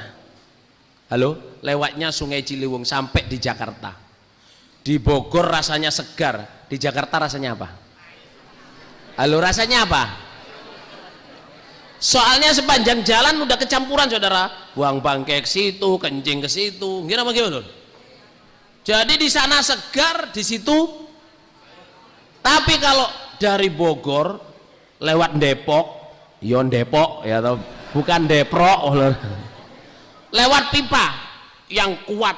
Halo, lewatnya Sungai Ciliwung sampai di Jakarta. Di Bogor rasanya segar, di Jakarta rasanya apa? Halo, rasanya apa? Soalnya sepanjang jalan udah kecampuran, saudara. Buang bangke ke situ, kencing ke situ, gimana bagaimana? Jadi di sana segar, di situ. Tapi kalau dari Bogor lewat Depok, yon Depok ya atau bukan Deprok, lewat pipa yang kuat,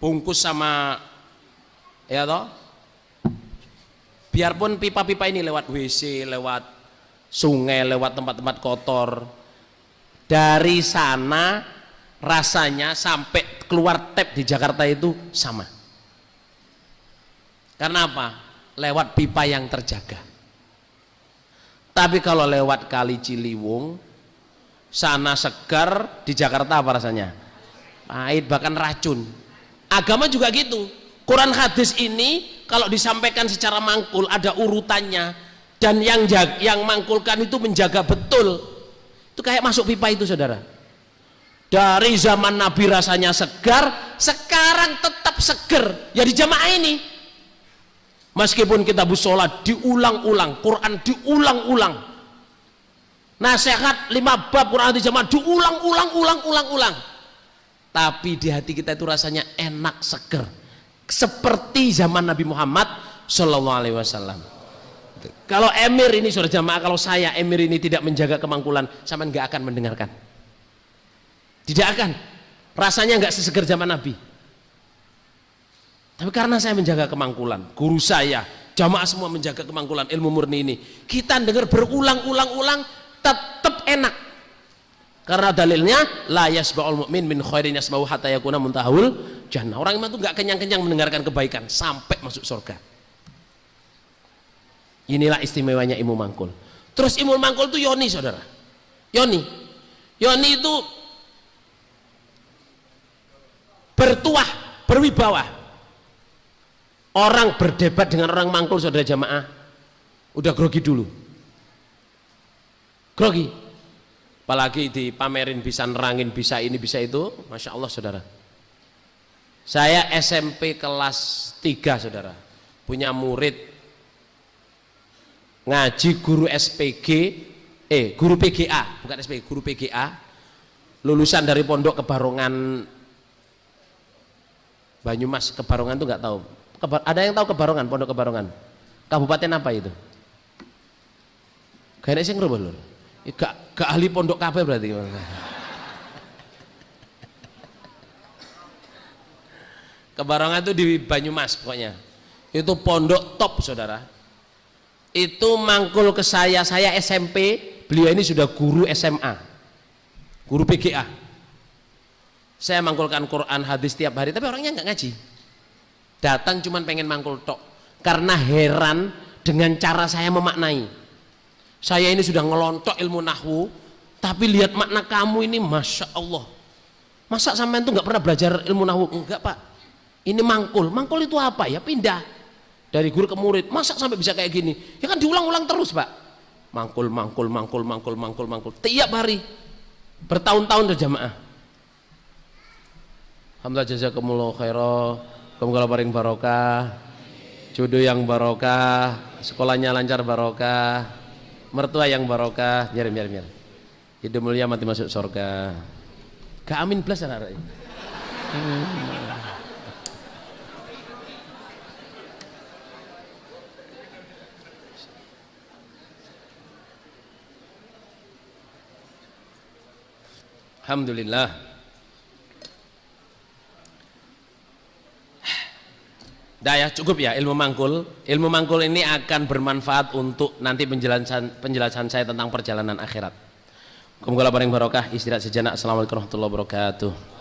bungkus sama ya toh. Biarpun pipa-pipa ini lewat WC, lewat sungai, lewat tempat-tempat kotor, dari sana rasanya sampai keluar tap di Jakarta itu sama. Karena apa? Lewat pipa yang terjaga. Tapi kalau lewat Kali Ciliwung, sana segar, di Jakarta apa rasanya? Pahit, bahkan racun. Agama juga gitu. Quran hadis ini kalau disampaikan secara mangkul ada urutannya, dan yang mangkulkan itu menjaga betul. Itu kayak masuk pipa itu, saudara. Dari zaman Nabi rasanya segar, sekarang tetap seger. Ya di jamaah ini. Meskipun kita sholat diulang-ulang, Quran diulang-ulang, nasihat 5 bab Quran di jamaah diulang-ulang, tapi di hati kita itu rasanya enak, seger, seperti zaman Nabi Muhammad Shallallahu Alaihi Wasallam. Kalau emir ini, saudara jamaah, kalau saya emir ini tidak menjaga kemangkulan, sama nggak akan mendengarkan, tidak akan, rasanya nggak seseger zaman Nabi. Tapi karena saya menjaga kemangkulan, guru saya, jamaah semua menjaga kemangkulan ilmu murni ini, kita dengar berulang-ulang tetap enak. Karena dalilnya la yasba'ul mu'min min khairin yasma'u hatta yakuna muntahul jannah. Orang iman itu enggak kenyang-kenyang mendengarkan kebaikan sampai masuk surga. Inilah istimewanya ilmu mangkul. Terus ilmu mangkul itu yoni, saudara. Yoni itu bertuah, berwibawa. Orang berdebat dengan orang mangkul, saudara jamaah, udah grogi dulu, grogi. Apalagi dipamerin bisa nerangin, bisa ini, bisa itu, Masya Allah, saudara. Saya SMP kelas 3, saudara, punya murid ngaji guru SPG, guru PGA, bukan SPG, guru PGA, lulusan dari Pondok Kebarongan Banyumas. Kebarongan tuh nggak tahu. Ada yang tahu Kebarongan, Pondok Kebarongan? Kabupaten apa itu? Kayaknya sih ngerubah lho. Gak ahli pondok kabeh berarti. Kebarongan itu di Banyumas pokoknya. Itu pondok top, saudara. Itu mangkul ke saya SMP, beliau ini sudah guru SMA, guru PGA. Saya mangkulkan Quran hadis tiap hari, tapi orangnya nggak ngaji. Datang cuman pengen mangkul tok, karena heran dengan cara saya memaknai. Saya ini sudah ngelontok ilmu nahwu, tapi lihat makna kamu ini, Masya Allah. Masa sampean tuh nggak pernah belajar ilmu nahwu? Enggak, Pak. Ini mangkul. Mangkul itu apa ya? Pindah dari guru ke murid. Masa sampai bisa kayak gini? Ya kan diulang-ulang terus, Pak. Mangkul. Tiap hari. bertahun-tahun tuh jamaah. Alhamdulillah jazakumullah khairan. Semoga paring barokah, jodoh yang barokah, sekolahnya lancar barokah, mertua yang barokah, biar hidup mulia mati masuk surga. Gak amin plus arek. Alhamdulillah. Dah ya, cukup ya ilmu mangkul. Ilmu mangkul ini akan bermanfaat untuk nanti penjelasan saya tentang perjalanan akhirat. Semoga paring barokah, istirahat sejenak. Assalamualaikum warahmatullahi wabarakatuh.